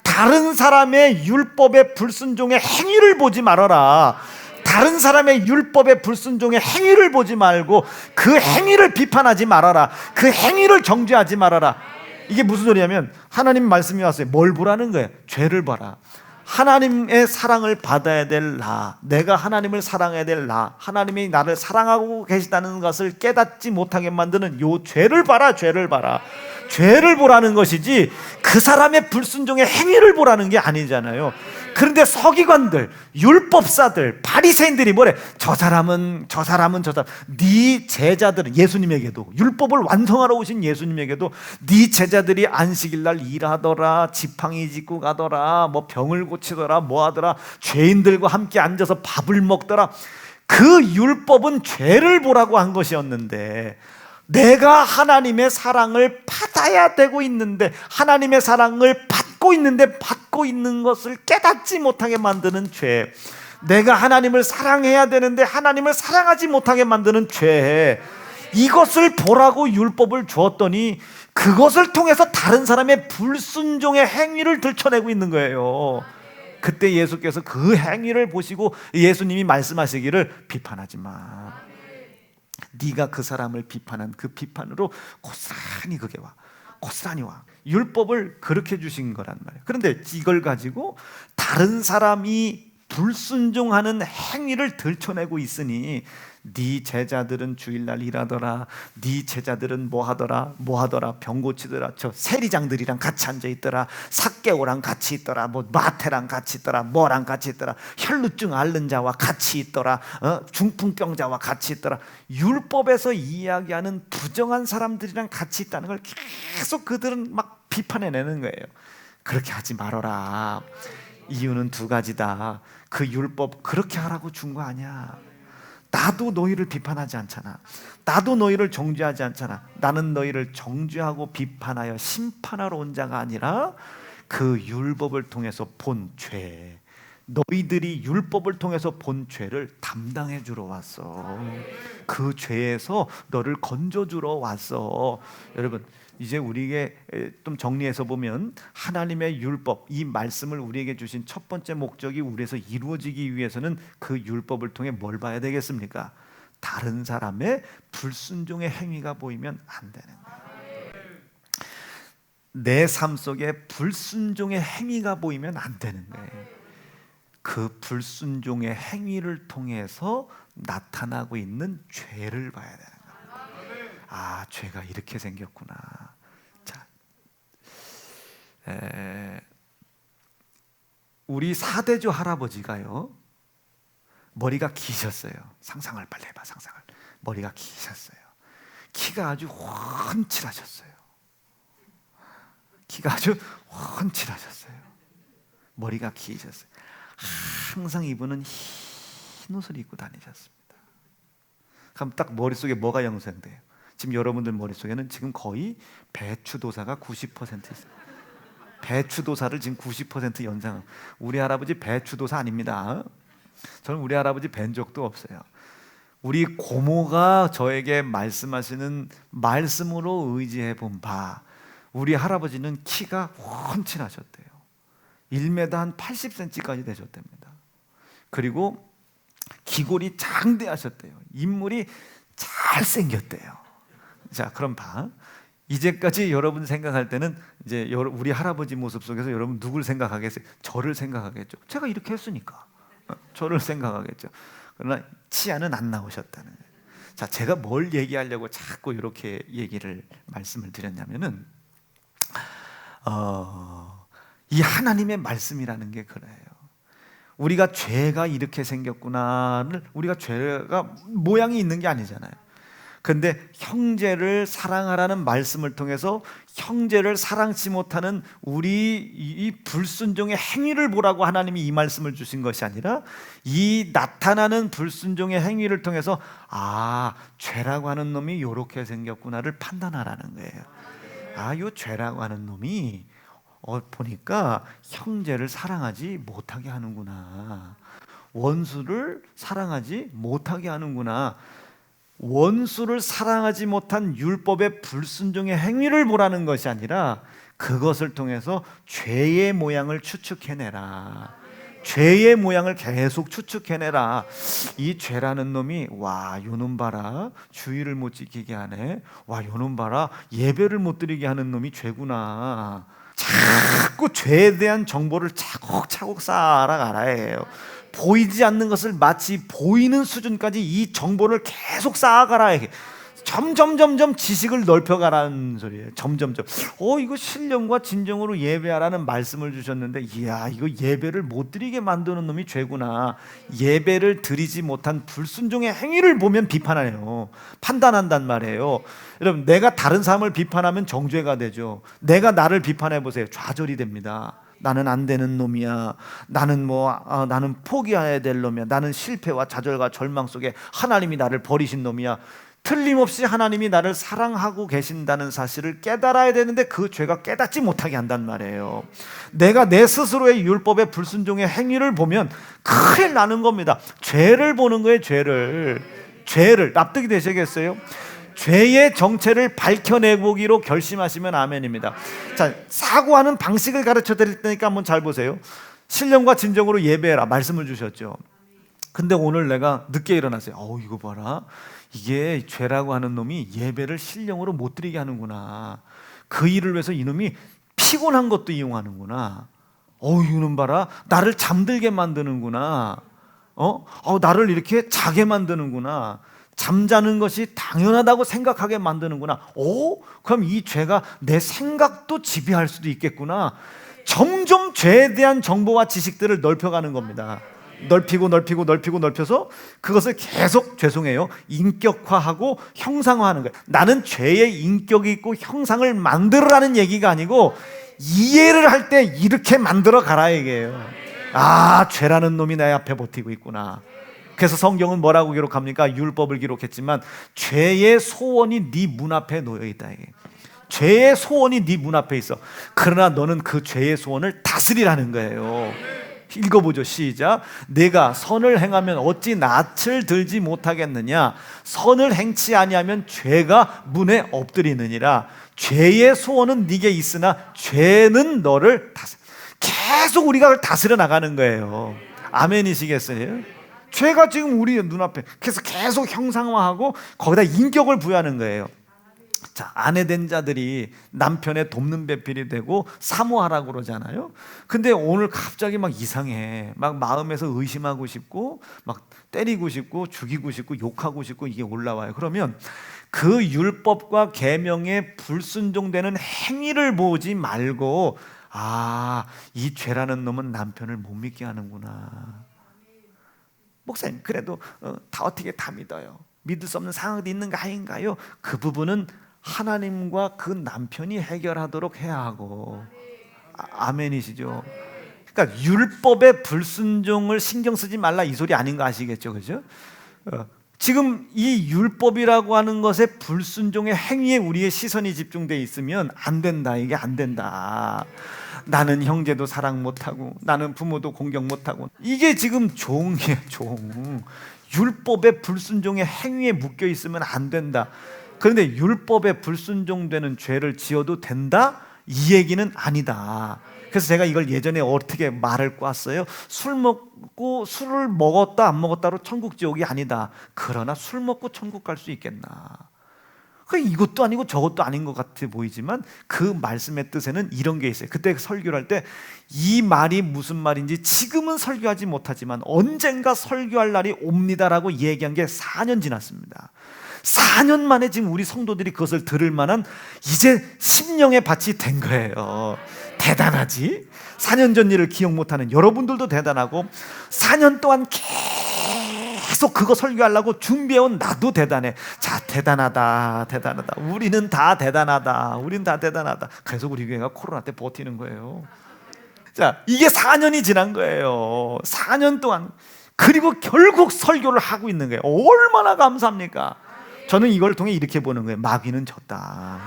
다른 사람의 율법의 불순종의 행위를 보지 말아라. 다른 사람의 율법의 불순종의 행위를 보지 말고 그 행위를 비판하지 말아라. 그 행위를 정죄하지 말아라. 이게 무슨 소리냐면 하나님 말씀이 왔어요. 뭘 보라는 거예요? 죄를 봐라. 하나님의 사랑을 받아야 될 나, 내가 하나님을 사랑해야 될 나, 하나님이 나를 사랑하고 계시다는 것을 깨닫지 못하게 만드는 요 죄를 봐라. 죄를 보라는 것이지 그 사람의 불순종의 행위를 보라는 게 아니잖아요. 그런데 서기관들, 율법사들, 바리새인들이 뭐래? 저 사람은 네 제자들은, 예수님에게도, 율법을 완성하러 오신 예수님에게도 네 제자들이 안식일 날 일하더라, 지팡이 짚고 가더라, 뭐 병을 고치더라, 뭐 하더라, 죄인들과 함께 앉아서 밥을 먹더라. 그 율법은 죄를 보라고 한 것이었는데, 내가 하나님의 사랑을 받아야 되고 있는데, 하나님의 사랑을 받고 있는데 받고 있는 것을 깨닫지 못하게 만드는 죄, 내가 하나님을 사랑해야 되는데 하나님을 사랑하지 못하게 만드는 죄, 이것을 보라고 율법을 주었더니 그것을 통해서 다른 사람의 불순종의 행위를 들춰내고 있는 거예요. 그때 예수께서 그 행위를 보시고 예수님이 말씀하시기를, 비판하지 마. 네가 그 사람을 비판한 그 비판으로 고스란히 그게 와. 고스란히 와. 율법을 그렇게 주신 거란 말이에요. 그런데 이걸 가지고 다른 사람이 불순종하는 행위를 들춰내고 있으니, 네 제자들은 주일날 일하더라, 네 제자들은 뭐 하더라, 병 고치더라, 저 세리장들이랑 같이 앉아있더라, 삭개오랑 같이 있더라, 뭐 마태랑 같이 있더라, 뭐랑 같이 있더라, 혈루증 앓는 자와 같이 있더라, 중풍병자와 같이 있더라. 율법에서 이야기하는 부정한 사람들이랑 같이 있다는 걸 계속 그들은 막 비판해내는 거예요. 그렇게 하지 말아라. 이유는 두 가지다. 그 율법 그렇게 하라고 준 거 아니야. 나도 너희를 비판하지 않잖아. 나도 너희를 정죄하지 않잖아. 나는 너희를 정죄하고 비판하여 심판하러 온 자가 아니라 그 율법을 통해서 본 죄, 너희들이 율법을 통해서 본 죄를 담당해 주러 왔어. 그 죄에서 너를 건져 주러 왔어. 여러분, 이제 우리에게 좀 정리해서 보면, 하나님의 율법, 이 말씀을 우리에게 주신 첫 번째 목적이 우리에서 이루어지기 위해서는 그 율법을 통해 뭘 봐야 되겠습니까? 다른 사람의 불순종의 행위가 보이면 안 되는 거예요. 내 삶 속에 불순종의 행위가 보이면 안 되는 거예요. 그 불순종의 행위를 통해서 나타나고 있는 죄를 봐야 되는 거예요. 아, 죄가 이렇게 생겼구나. 자, 우리 사대주 할아버지가요, 머리가 기셨어요. 상상을 빨리 해봐. 상상을. 머리가 기셨어요. 키가 아주 훤칠하셨어요. 키가 아주 훤칠하셨어요. 머리가 기셨어요. 항상 이분은 흰 옷을 입고 다니셨습니다. 그럼 딱 머릿속에 뭐가 형성돼요? 지금 여러분들 머릿속에는 지금 거의 배추도사가 90% 있어요. 배추도사를 지금 90% 연상. 우리 할아버지 배추도사 아닙니다. 저는 우리 할아버지 뵌 적도 없어요. 우리 고모가 저에게 말씀하시는 말씀으로 의지해 본 바, 우리 할아버지는 키가 훤칠하셨대요. 1m 한 80cm까지 되셨답니다. 그리고 기골이 장대하셨대요. 인물이 잘생겼대요. 자, 그럼 봐. 이제까지 여러분 생각할 때는 이제 우리 할아버지 모습 속에서 여러분 누굴 생각하겠어요? 저를 생각하겠죠. 제가 이렇게 했으니까 저를 생각하겠죠. 그러나 치아는 안 나오셨다는 거예요. 자, 제가 뭘 얘기하려고 자꾸 이렇게 말씀을 드렸냐면은, 이 하나님의 말씀이라는 게 그래요. 우리가 죄가 이렇게 생겼구나를, 우리가 죄가 모양이 있는 게 아니잖아요. 근데 형제를 사랑하라는 말씀을 통해서 형제를 사랑치 못하는 우리 이 불순종의 행위를 보라고 하나님이 이 말씀을 주신 것이 아니라, 이 나타나는 불순종의 행위를 통해서 아, 죄라고 하는 놈이 이렇게 생겼구나를 판단하라는 거예요. 아, 요 죄라고 하는 놈이 보니까 형제를 사랑하지 못하게 하는구나. 원수를 사랑하지 못하게 하는구나. 원수를 사랑하지 못한 율법의 불순종의 행위를 보라는 것이 아니라, 그것을 통해서 죄의 모양을 추측해내라. 죄의 모양을 계속 추측해내라. 이 죄라는 놈이, 와, 요놈 봐라, 주의를 못 지키게 하네. 와, 요놈 봐라, 예배를 못 드리게 하는 놈이 죄구나. 자꾸 죄에 대한 정보를 차곡차곡 쌓아가라 해요. 보이지 않는 것을 마치 보이는 수준까지 이 정보를 계속 쌓아가라. 점점 지식을 넓혀가라는 소리예요. 점점점. 이거 신령과 진정으로 예배하라는 말씀을 주셨는데, 이야, 이거 예배를 못 드리게 만드는 놈이 죄구나. 예배를 드리지 못한 불순종의 행위를 보면 비판하네요. 판단한단 말이에요. 여러분, 내가 다른 사람을 비판하면 정죄가 되죠. 내가 나를 비판해 보세요. 좌절이 됩니다. 나는 안 되는 놈이야. 나는 나는 포기해야 될 놈이야. 나는 실패와 좌절과 절망 속에 하나님이 나를 버리신 놈이야. 틀림없이 하나님이 나를 사랑하고 계신다는 사실을 깨달아야 되는데 그 죄가 깨닫지 못하게 한단 말이에요. 내가 내 스스로의 율법의 불순종의 행위를 보면 큰일 나는 겁니다. 죄를 보는 거예요. 죄를 납득이 되시겠어요? 죄의 정체를 밝혀내보기로 결심하시면 아멘입니다. 자, 사고하는 방식을 가르쳐 드릴 테니까 한번 잘 보세요. 신령과 진정으로 예배해라 말씀을 주셨죠. 근데 오늘 내가 늦게 일어났어요. 이거 봐라, 이게 죄라고 하는 놈이 예배를 신령으로 못 드리게 하는구나. 그 일을 위해서 이놈이 피곤한 것도 이용하는구나. 이놈 봐라, 나를 잠들게 만드는구나. 나를 이렇게 자게 만드는구나. 잠자는 것이 당연하다고 생각하게 만드는구나. 그럼 이 죄가 내 생각도 지배할 수도 있겠구나. 점점 죄에 대한 정보와 지식들을 넓혀가는 겁니다. 넓혀서 그것을 계속, 죄송해요, 인격화하고 형상화하는 거예요. 나는 죄의 인격이 있고 형상을 만들어라는 얘기가 아니고, 이해를 할 때 이렇게 만들어 가라 얘기예요. 죄라는 놈이 내 앞에 버티고 있구나. 그래서 성경은 뭐라고 기록합니까? 율법을 기록했지만 죄의 소원이 네 문 앞에 놓여 있다. 죄의 소원이 네 문 앞에 있어. 그러나 너는 그 죄의 소원을 다스리라는 거예요. 읽어보죠. 시작. 내가 선을 행하면 어찌 낯을 들지 못하겠느냐. 선을 행치 아니하면 죄가 문에 엎드리느니라. 죄의 소원은 네게 있으나 죄는 너를 계속 우리가 다스려 나가는 거예요. 아멘이시겠어요? 죄가 지금 우리 눈앞에, 그래서 계속 형상화하고 거기다 인격을 부여하는 거예요. 자, 아내 된 자들이 남편의 돕는 배필이 되고 사모하라고 그러잖아요. 근데 오늘 갑자기 막 이상해. 막 마음에서 의심하고 싶고, 막 때리고 싶고, 죽이고 싶고, 욕하고 싶고, 이게 올라와요. 그러면 그 율법과 계명에 불순종되는 행위를 보지 말고, 이 죄라는 놈은 남편을 못 믿게 하는구나. 목사님, 그래도 어떻게 다 믿어요. 믿을 수 없는 상황도 있는 거 아닌가요? 그 부분은 하나님과 그 남편이 해결하도록 해야 하고. 아멘이시죠? 그러니까 율법의 불순종을 신경 쓰지 말라 이 소리 아닌 거 아시겠죠? 그죠? 지금 이 율법이라고 하는 것에 불순종의 행위에 우리의 시선이 집중되어 있으면 안 된다. 이게 안 된다. 나는 형제도 사랑 못하고, 나는 부모도 공경 못하고, 이게 지금 종이에요. 종. 율법의 불순종의 행위에 묶여 있으면 안 된다. 그런데 율법에 불순종되는 죄를 지어도 된다? 이 얘기는 아니다. 그래서 제가 이걸 예전에 어떻게 말을 꽈어요? 술을 먹었다 안 먹었다로 천국 지옥이 아니다. 그러나 술 먹고 천국 갈 수 있겠나? 이것도 아니고 저것도 아닌 것 같아 보이지만 그 말씀의 뜻에는 이런 게 있어요. 그때 설교를 할 때 이 말이 무슨 말인지 지금은 설교하지 못하지만 언젠가 설교할 날이 옵니다라고 얘기한 게 4년 지났습니다. 4년 만에 지금 우리 성도들이 그것을 들을 만한 이제 심령의 밭이 된 거예요. 대단하지? 4년 전 일을 기억 못하는 여러분들도 대단하고, 4년 동안 계속 그거 설교하려고 준비해온 나도 대단해. 자, 대단하다. 우리는 다 대단하다. 그래서 우리 교회가 코로나 때 버티는 거예요. 자, 이게 4년이 지난 거예요. 4년 동안. 그리고 결국 설교를 하고 있는 거예요. 얼마나 감사합니까? 저는 이걸 통해 이렇게 보는 거예요. 마귀는 졌다.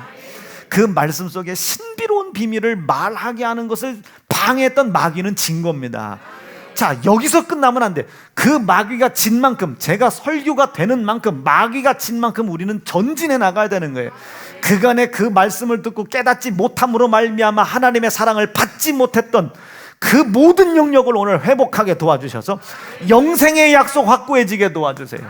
그 말씀 속에 신비로운 비밀을 말하게 하는 것을 방해했던 마귀는 진 겁니다. 자, 여기서 끝나면 안 돼. 그 마귀가 진 만큼, 제가 설교가 되는 만큼, 마귀가 진 만큼 우리는 전진해 나가야 되는 거예요. 그간의 그 말씀을 듣고 깨닫지 못함으로 말미암아 하나님의 사랑을 받지 못했던 그 모든 영역을 오늘 회복하게 도와주셔서 영생의 약속 확고해지게 도와주세요.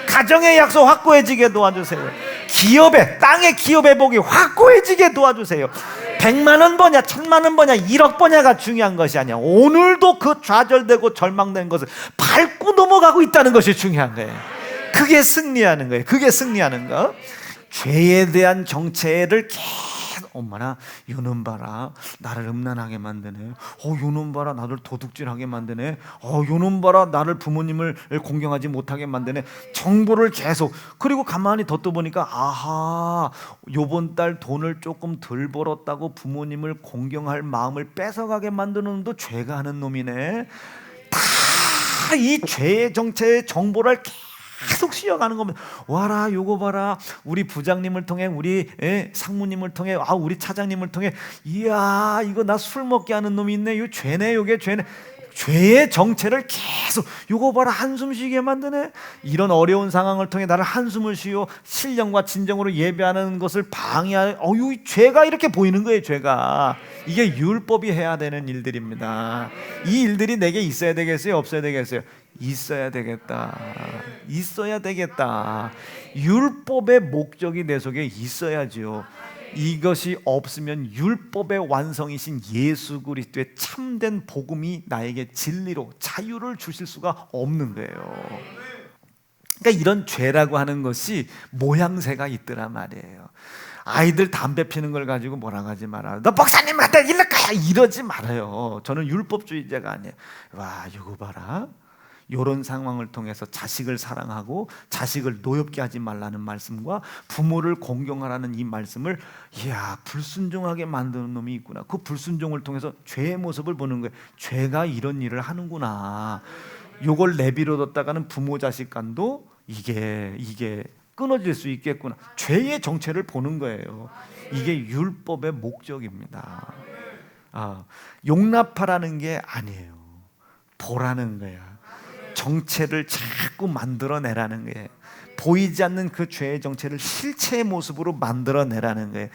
가정의 약속 확고해지게 도와주세요. 기업의, 땅의 기업의 복이 확고해지게 도와주세요. 100만 원 버냐 1000만 원 버냐 1억 버냐가 중요한 것이 아니야. 오늘도 그 좌절되고 절망된 것을 밟고 넘어가고 있다는 것이 중요한 거예요. 그게 승리하는 거예요. 그게 승리하는 거. 죄에 대한 정체를 계속 엄마나 요놈 봐라 나를 음란하게 만드네. 요놈 봐라 나를 도둑질하게 만드네. 요놈 봐라 나를 부모님을 공경하지 못하게 만드네. 정보를 계속. 그리고 가만히 덧떠보니까 아하, 요번 달 돈을 조금 덜 벌었다고 부모님을 공경할 마음을 뺏어가게 만드는 놈도 죄가 하는 놈이네. 다 이 죄의 정체의 정보를 계속 씌어가는 겁니다. 와라 요거 봐라 우리 부장님을 통해 우리 상무님을 통해 우리 차장님을 통해 이야 이거 나 술 먹게 하는 놈이 있네. 요 죄네 요게 죄네. 죄의 정체를 계속 요거 봐라 한숨 쉬게 만드네. 이런 어려운 상황을 통해 나를 한숨을 쉬어 신령과 진정으로 예배하는 것을 방해하는 이 죄가 이렇게 보이는 거예요. 죄가 이게 율법이 해야 되는 일들입니다. 이 일들이 내게 있어야 되겠어요? 없어야 되겠어요? 있어야 되겠다. 있어야 되겠다. 율법의 목적이 내 속에 있어야지요. 이것이 없으면 율법의 완성이신 예수 그리스도의 참된 복음이 나에게 진리로 자유를 주실 수가 없는 거예요. 그러니까 이런 죄라고 하는 것이 모양새가 있더란 말이에요. 아이들 담배 피는 걸 가지고 뭐라고 하지 마라. 너 목사님한테 이럴 거야 이러지 말아요. 저는 율법주의자가 아니에요. 와 이거 봐라. 이런 상황을 통해서 자식을 사랑하고 자식을 노엽게 하지 말라는 말씀과 부모를 공경하라는 이 말씀을 이야 불순종하게 만드는 놈이 있구나. 그 불순종을 통해서 죄의 모습을 보는 거예요. 죄가 이런 일을 하는구나. 요걸 내비려뒀다가는 부모 자식 간도 이게 끊어질 수 있겠구나. 죄의 정체를 보는 거예요. 이게 율법의 목적입니다. 용납하라는 게 아니에요. 보라는 거야. 정체를 자꾸 만들어내라는 거예요. 보이지 않는 그 죄의 정체를 실체의 모습으로 만들어내라는 거예요.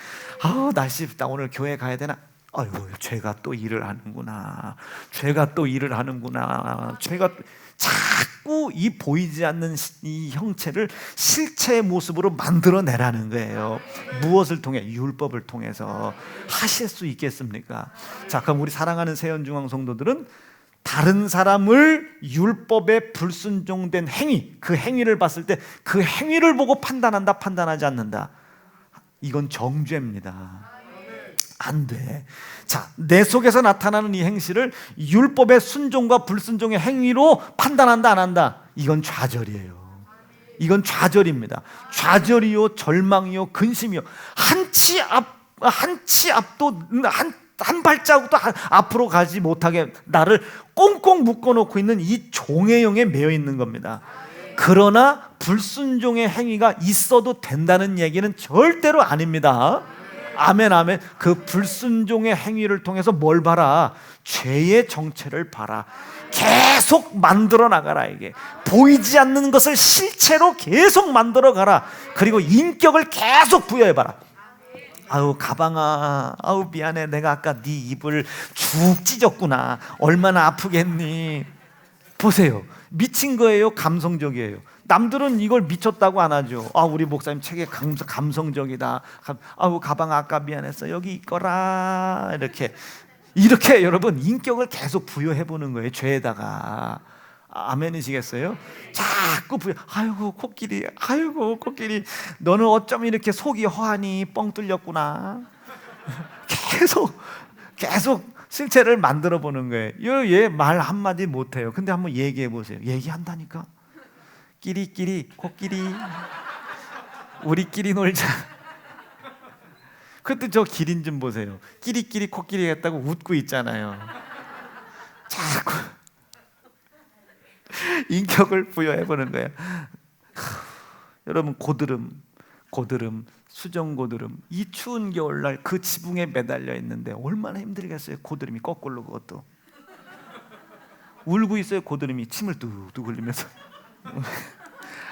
날씨 춥다 오늘 교회 가야 되나? 아이고 죄가 또 일을 하는구나. 죄가 또 일을 하는구나. 죄가 자꾸 이 보이지 않는 이 형체를 실체의 모습으로 만들어내라는 거예요. 무엇을 통해? 율법을 통해서. 하실 수 있겠습니까? 자, 그럼 우리 사랑하는 세연중앙 성도들은 다른 사람을 율법에 불순종된 행위, 그 행위를 봤을 때 그 행위를 보고 판단한다, 판단하지 않는다. 이건 정죄입니다. 안 돼. 자, 내 속에서 나타나는 이 행실을 율법의 순종과 불순종의 행위로 판단한다, 안 한다. 이건 좌절이에요. 이건 좌절입니다. 좌절이요, 절망이요, 근심이요. 한 발자국도 앞으로 가지 못하게 나를 꽁꽁 묶어놓고 있는 이 종의 영에 매여 있는 겁니다. 그러나 불순종의 행위가 있어도 된다는 얘기는 절대로 아닙니다. 아멘 아멘. 그 불순종의 행위를 통해서 뭘 봐라? 죄의 정체를 봐라. 계속 만들어 나가라. 이게 보이지 않는 것을 실체로 계속 만들어 가라. 그리고 인격을 계속 부여해봐라. 가방아, 미안해. 내가 아까 네 입을 죽 찢었구나. 얼마나 아프겠니? 보세요. 미친 거예요? 감성적이에요? 남들은 이걸 미쳤다고 안 하죠. 우리 목사님 책에 감성적이다. 가방 아까 미안했어. 여기 있거라. 이렇게 여러분 인격을 계속 부여해 보는 거예요. 죄에다가. 아멘이시겠어요? 자꾸 아이고 코끼리 너는 어쩜 이렇게 속이 허하니 뻥 뚫렸구나. 계속 실체를 만들어 보는 거예요. 얘 말 한마디 못해요. 근데 한번 얘기해 보세요. 얘기한다니까. 끼리끼리 코끼리 우리끼리 놀자. 그때 저 기린 좀 보세요. 끼리끼리 코끼리 했다고 웃고 있잖아요. 자꾸 인격을 부여해보는 거예요. 여러분 고드름, 수정고드름 이 추운 겨울날 그 지붕에 매달려 있는데 얼마나 힘들겠어요. 고드름이 거꾸로 그것도 울고 있어요. 고드름이 침을 뚝뚝 흘리면서.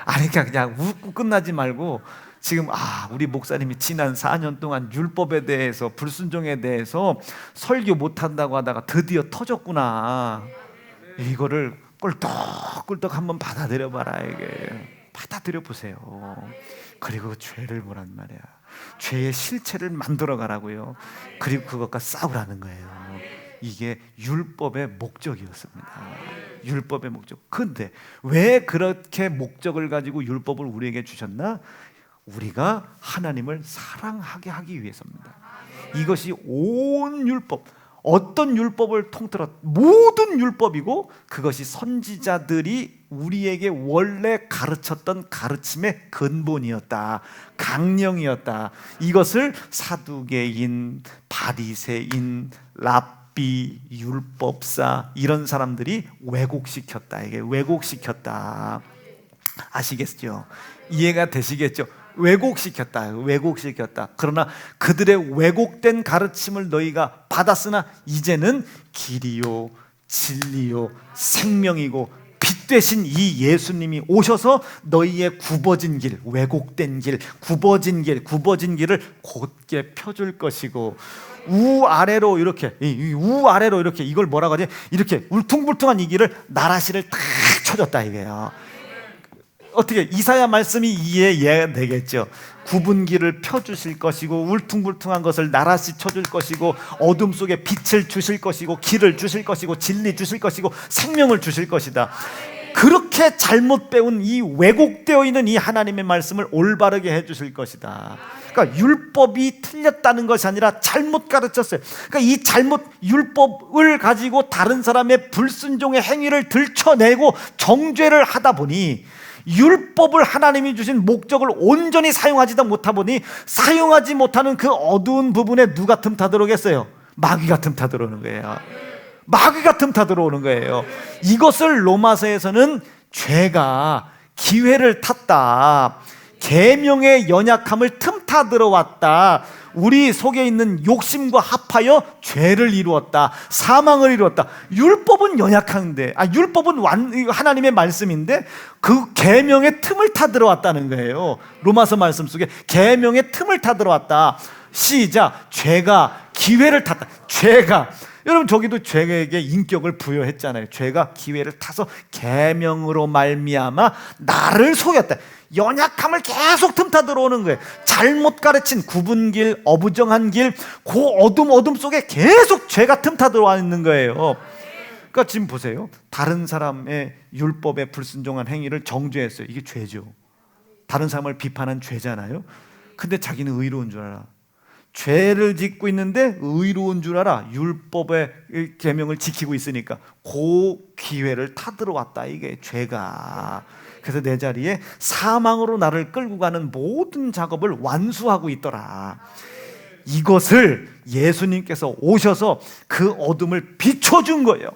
그러니까 그냥 웃고 끝나지 말고 지금 우리 목사님이 지난 4년 동안 율법에 대해서 불순종에 대해서 설교 못한다고 하다가 드디어 터졌구나. 이거를 꿀떡꿀떡 한번 받아들여 봐라. 이게 받아들여 보세요. 그리고 죄를 보란 말이야. 죄의 실체를 만들어 가라고요. 그리고 그것과 싸우라는 거예요. 이게 율법의 목적이었습니다. 율법의 목적. 근데 왜 그렇게 목적을 가지고 율법을 우리에게 주셨나? 우리가 하나님을 사랑하게 하기 위해서입니다. 이것이 온 율법, 어떤 율법을 통틀어 모든 율법이고, 그것이 선지자들이 우리에게 원래 가르쳤던 가르침의 근본이었다, 강령이었다. 이것을 사두개인, 바리새인, 랍비, 율법사 이런 사람들이 왜곡시켰다. 이게 왜곡시켰다. 아시겠죠? 이해가 되시겠죠? 왜곡시켰다. 그러나 그들의 왜곡된 가르침을 너희가 받았으나 이제는 길이요 진리요 생명이고 빛 되신 이 예수님이 오셔서 너희의 굽어진 길, 왜곡된 길, 굽어진 길을 곧게 펴줄 것이고, 우아래로 이렇게 이걸 뭐라고 하지? 이렇게 울퉁불퉁한 이 길을 나라시를 탁 쳐줬다 이게요. 어떻게 이사야 말씀이 이해되겠죠? 굽은 길을 펴주실 것이고, 울퉁불퉁한 것을 나라시 쳐줄 것이고, 어둠 속에 빛을 주실 것이고, 길을 주실 것이고, 진리 주실 것이고, 생명을 주실 것이다. 그렇게 잘못 배운 이 왜곡되어 있는 이 하나님의 말씀을 올바르게 해주실 것이다. 그러니까 율법이 틀렸다는 것이 아니라 잘못 가르쳤어요. 그러니까 이 잘못 율법을 가지고 다른 사람의 불순종의 행위를 들춰내고 정죄를 하다 보니, 율법을 하나님이 주신 목적을 온전히 사용하지도 못하다 보니, 사용하지 못하는 그 어두운 부분에 누가 틈타 들어오겠어요? 마귀가 틈타 들어오는 거예요. 마귀가 틈타 들어오는 거예요. 이것을 로마서에서는 죄가 기회를 탔다, 계명의 연약함을 틈타 들어왔다, 우리 속에 있는 욕심과 합하여 죄를 이루었다, 사망을 이루었다. 율법은 연약한데, 율법은 하나님의 말씀인데 그 계명의 틈을 타 들어왔다는 거예요. 로마서 말씀 속에 계명의 틈을 타 들어왔다. 시작. 죄가 기회를 탔다. 죄가, 여러분 저기도 죄에게 인격을 부여했잖아요. 죄가 기회를 타서 계명으로 말미암아 나를 속였다. 연약함을 계속 틈타 들어오는 거예요. 잘못 가르친 굽은 길, 어부정한 길, 그 어둠 속에 계속 죄가 틈타 들어와 있는 거예요. 그러니까 지금 보세요. 다른 사람의 율법에 불순종한 행위를 정죄했어요. 이게 죄죠. 다른 사람을 비판한 죄잖아요. 근데 자기는 의로운 줄 알아. 죄를 짓고 있는데 의로운 줄 알아. 율법의 계명을 지키고 있으니까. 그 기회를 타들어왔다, 이게 죄가. 그래서 내 자리에 사망으로 나를 끌고 가는 모든 작업을 완수하고 있더라. 이것을 예수님께서 오셔서 그 어둠을 비춰준 거예요.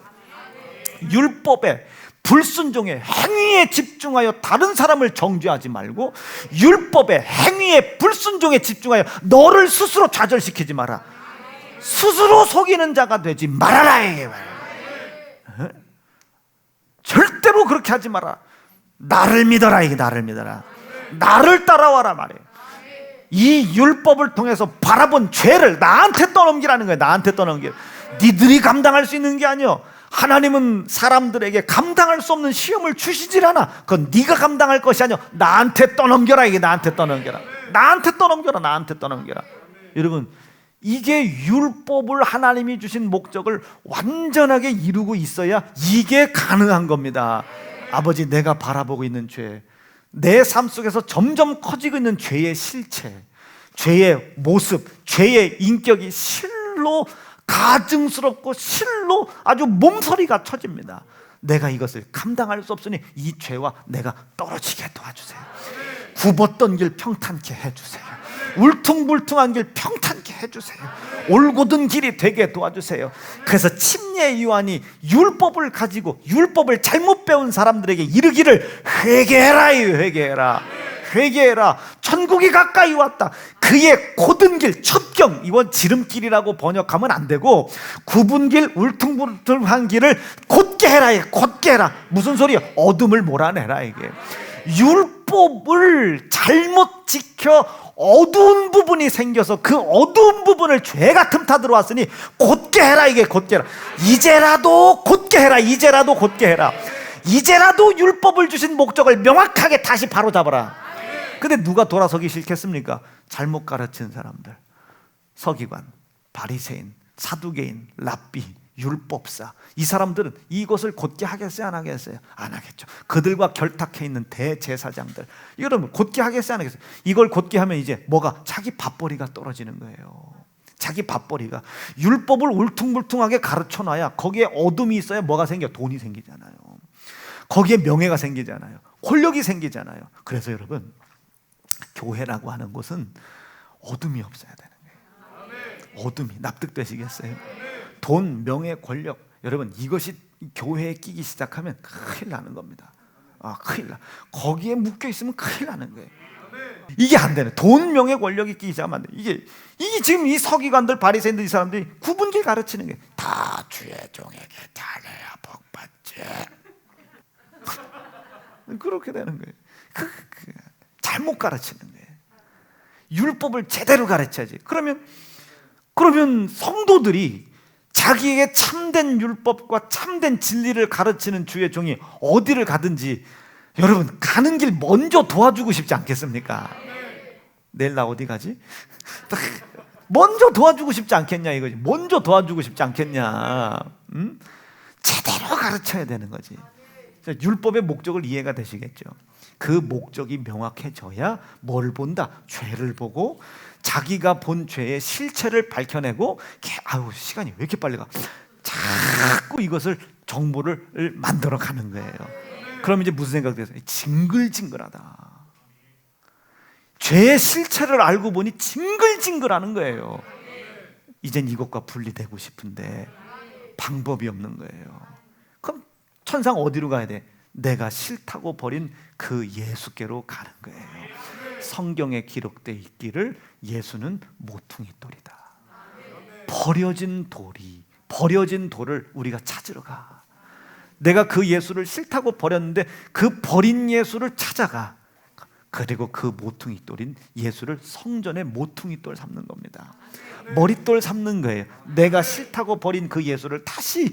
율법의 불순종의 행위에 집중하여 다른 사람을 정죄하지 말고, 율법의 행위에 불순종에 집중하여 너를 스스로 좌절시키지 마라. 스스로 속이는 자가 되지 말아라. 절대로 그렇게 하지 마라. 나를 믿어라. 이게 나를 믿어라. 나를 따라와라 말이에요. 이 율법을 통해서 바라본 죄를 나한테 떠넘기라는 거예요. 나한테 떠넘기. 니들이 감당할 수 있는 게 아니요. 하나님은 사람들에게 감당할 수 없는 시험을 주시질 않아. 그건 네가 감당할 것이 아니요. 나한테 떠넘겨라. 이게 나한테 떠넘겨라. 나한테 떠넘겨라. 나한테 떠넘겨라. 여러분, 이게 율법을 하나님이 주신 목적을 완전하게 이루고 있어야 이게 가능한 겁니다. 아버지, 내가 바라보고 있는 죄, 내 삶 속에서 점점 커지고 있는 죄의 실체, 죄의 모습, 죄의 인격이 실로 가증스럽고 실로 아주 몸서리가 쳐집니다. 내가 이것을 감당할 수 없으니 이 죄와 내가 떨어지게 도와주세요. 굽었던 길 평탄케 해주세요. 울퉁불퉁한 길 평탄케 해주세요. 올곧은 길이 되게 도와주세요. 그래서 침례 요한이 율법을 가지고 율법을 잘못 배운 사람들에게 이르기를 회개해라. 회개해라. 천국이 가까이 왔다. 그의 곧은 길, 첩경, 이건 지름길이라고 번역하면 안 되고, 굽은 길, 울퉁불퉁한 길을 곧게 해라. 곧게 해라. 무슨 소리야? 어둠을 몰아내라. 이게 율법을 잘못 지켜 어두운 부분이 생겨서 그 어두운 부분을 죄가 틈타 들어왔으니 곧게 해라. 이게 곧게 해라. 이제라도 곧게 해라. 이제라도 곧게 해라. 이제라도 율법을 주신 목적을 명확하게 다시 바로잡아라. 근데 누가 돌아서기 싫겠습니까? 잘못 가르친 사람들, 서기관, 바리새인, 사두개인, 랍비, 율법사. 이 사람들은 이것을 곧게 하겠어요, 안 하겠어요? 안 하겠죠. 그들과 결탁해 있는 대제사장들, 여러분 곧게 하겠어요, 안 하겠어요? 이걸 곧게 하면 이제 뭐가? 자기 밥벌이가 떨어지는 거예요. 자기 밥벌이가. 율법을 울퉁불퉁하게 가르쳐놔야 거기에 어둠이 있어야 뭐가 생겨? 돈이 생기잖아요. 거기에 명예가 생기잖아요. 권력이 생기잖아요. 그래서 여러분, 교회라고 하는 곳은 어둠이 없어야 되는 거예요. 어둠이. 납득되시겠어요? 돈, 명예, 권력, 여러분 이것이 교회에 끼기 시작하면 큰일 나는 겁니다. 큰일 나. 거기에 묶여 있으면 큰일 나는 거예요. 이게 안 되네. 돈, 명예, 권력이 끼기 시작하면 안 돼. 이게 지금 이 서기관들, 바리새인들, 이 사람들이 구분길 가르치는 게 다 주의 종에게 잘해야 복 받지. 그렇게 되는 거예요. 잘못 가르치는 거예요. 율법을 제대로 가르쳐야지. 그러면 성도들이 자기에게 참된 율법과 참된 진리를 가르치는 주의 종이 어디를 가든지 여러분 가는 길 먼저 도와주고 싶지 않겠습니까? 내일 나 어디 가지? 먼저 도와주고 싶지 않겠냐 이거지. 먼저 도와주고 싶지 않겠냐. 제대로 가르쳐야 되는 거지. 율법의 목적을 이해가 되시겠죠? 그 목적이 명확해져야 뭘 본다? 죄를 보고 자기가 본 죄의 실체를 밝혀내고 아유 시간이 왜 이렇게 빨리 가? 자꾸 이것을 정보를 만들어 가는 거예요. 그럼 이제 무슨 생각이 드세요? 징글징글하다. 죄의 실체를 알고 보니 징글징글하는 거예요. 이젠 이것과 분리되고 싶은데 방법이 없는 거예요. 그럼 천상 어디로 가야 돼? 내가 싫다고 버린 그 예수께로 가는 거예요. 성경에 기록되어 있기를 예수는 모퉁이 돌이다. 버려진 돌을 우리가 찾으러 가. 내가 그 예수를 싫다고 버렸는데 그 버린 예수를 찾아가. 그리고 그 모퉁이 돌인 예수를 성전의 모퉁이 돌 삼는 겁니다. 머릿돌 삼는 거예요. 내가 싫다고 버린 그 예수를 다시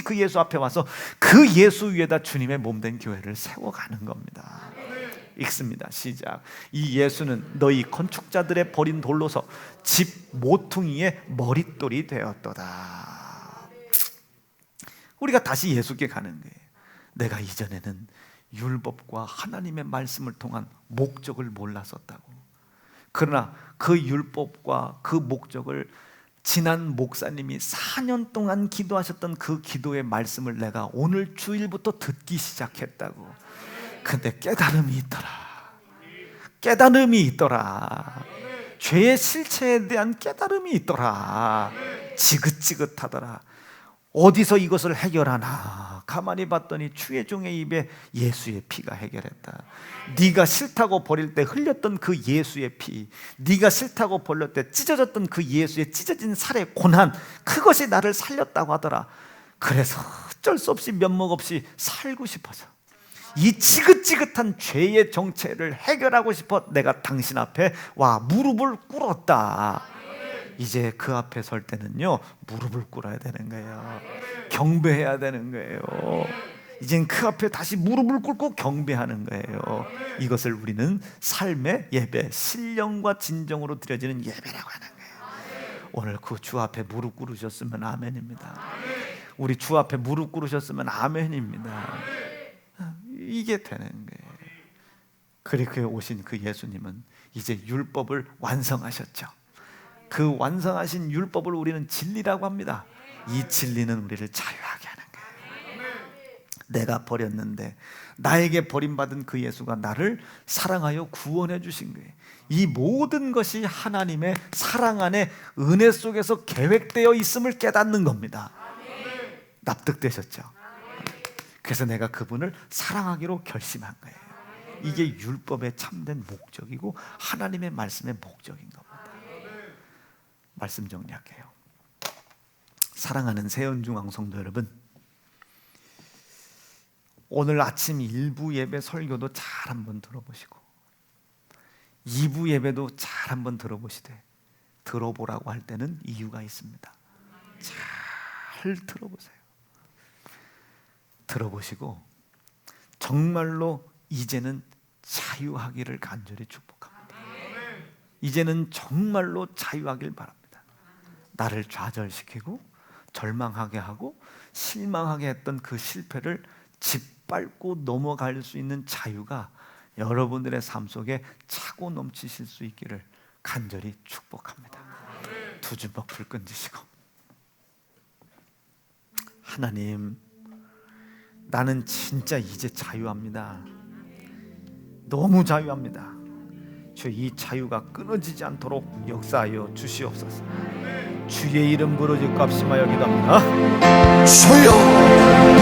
그 예수 앞에 와서 그 예수 위에다 주님의 몸된 교회를 세워가는 겁니다. 읽습니다. 시작. 이 예수는 너희 건축자들의 버린 돌로서 집 모퉁이의 머릿돌이 되었도다. 우리가 다시 예수께 가는 거예요. 내가 이전에는 율법과 하나님의 말씀을 통한 목적을 몰랐었다고. 그러나 그 율법과 그 목적을 지난 목사님이 4년 동안 기도하셨던 그 기도의 말씀을 내가 오늘 주일부터 듣기 시작했다고. 근데 깨달음이 있더라. 죄의 실체에 대한 깨달음이 있더라. 지긋지긋하더라. 어디서 이것을 해결하나 가만히 봤더니 주의 종의 입에 예수의 피가 해결했다. 네가 싫다고 버릴 때 흘렸던 그 예수의 피, 네가 싫다고 버릴 때 찢어졌던 그 예수의 찢어진 살의 고난, 그것이 나를 살렸다고 하더라. 그래서 어쩔 수 없이 면목 없이 살고 싶어서 이 지긋지긋한 죄의 정체를 해결하고 싶어 내가 당신 앞에 와 무릎을 꿇었다. 이제 그 앞에 설 때는요 무릎을 꿇어야 되는 거예요. 경배해야 되는 거예요. 이젠 그 앞에 다시 무릎을 꿇고 경배하는 거예요. 이것을 우리는 삶의 예배, 신령과 진정으로 드려지는 예배라고 하는 거예요. 오늘 그 주 앞에 무릎 꿇으셨으면 아멘입니다. 우리 주 앞에 무릎 꿇으셨으면 아멘입니다. 이게 되는 거예요. 그리고 오신 그 예수님은 이제 율법을 완성하셨죠. 그 완성하신 율법을 우리는 진리라고 합니다. 이 진리는 우리를 자유하게 하는 거예요. 내가 버렸는데 나에게 버림받은 그 예수가 나를 사랑하여 구원해 주신 거예요. 이 모든 것이 하나님의 사랑 안에 은혜 속에서 계획되어 있음을 깨닫는 겁니다. 납득되셨죠? 그래서 내가 그분을 사랑하기로 결심한 거예요. 이게 율법의 참된 목적이고 하나님의 말씀의 목적인 겁니다. 말씀 정리할게요. 사랑하는 새언중앙 성도 여러분, 오늘 아침 1부 예배 설교도 잘 한번 들어보시고 2부 예배도 잘 한번 들어보시되, 들어보라고 할 때는 이유가 있습니다. 잘 들어보세요. 들어보시고 정말로 이제는 자유하기를 간절히 축복합니다. 이제는 정말로 자유하길 바랍니다. 나를 좌절시키고 절망하게 하고 실망하게 했던 그 실패를 짓밟고 넘어갈 수 있는 자유가 여러분들의 삶 속에 차고 넘치실 수 있기를 간절히 축복합니다. 두 주먹 불끈 쥐시고, 하나님, 나는 진짜 이제 자유합니다. 너무 자유합니다. 주, 이 자유가 끊어지지 않도록 역사하여 주시옵소서. 주의 이름 부르짖고 합심하여 기도합니다. 주여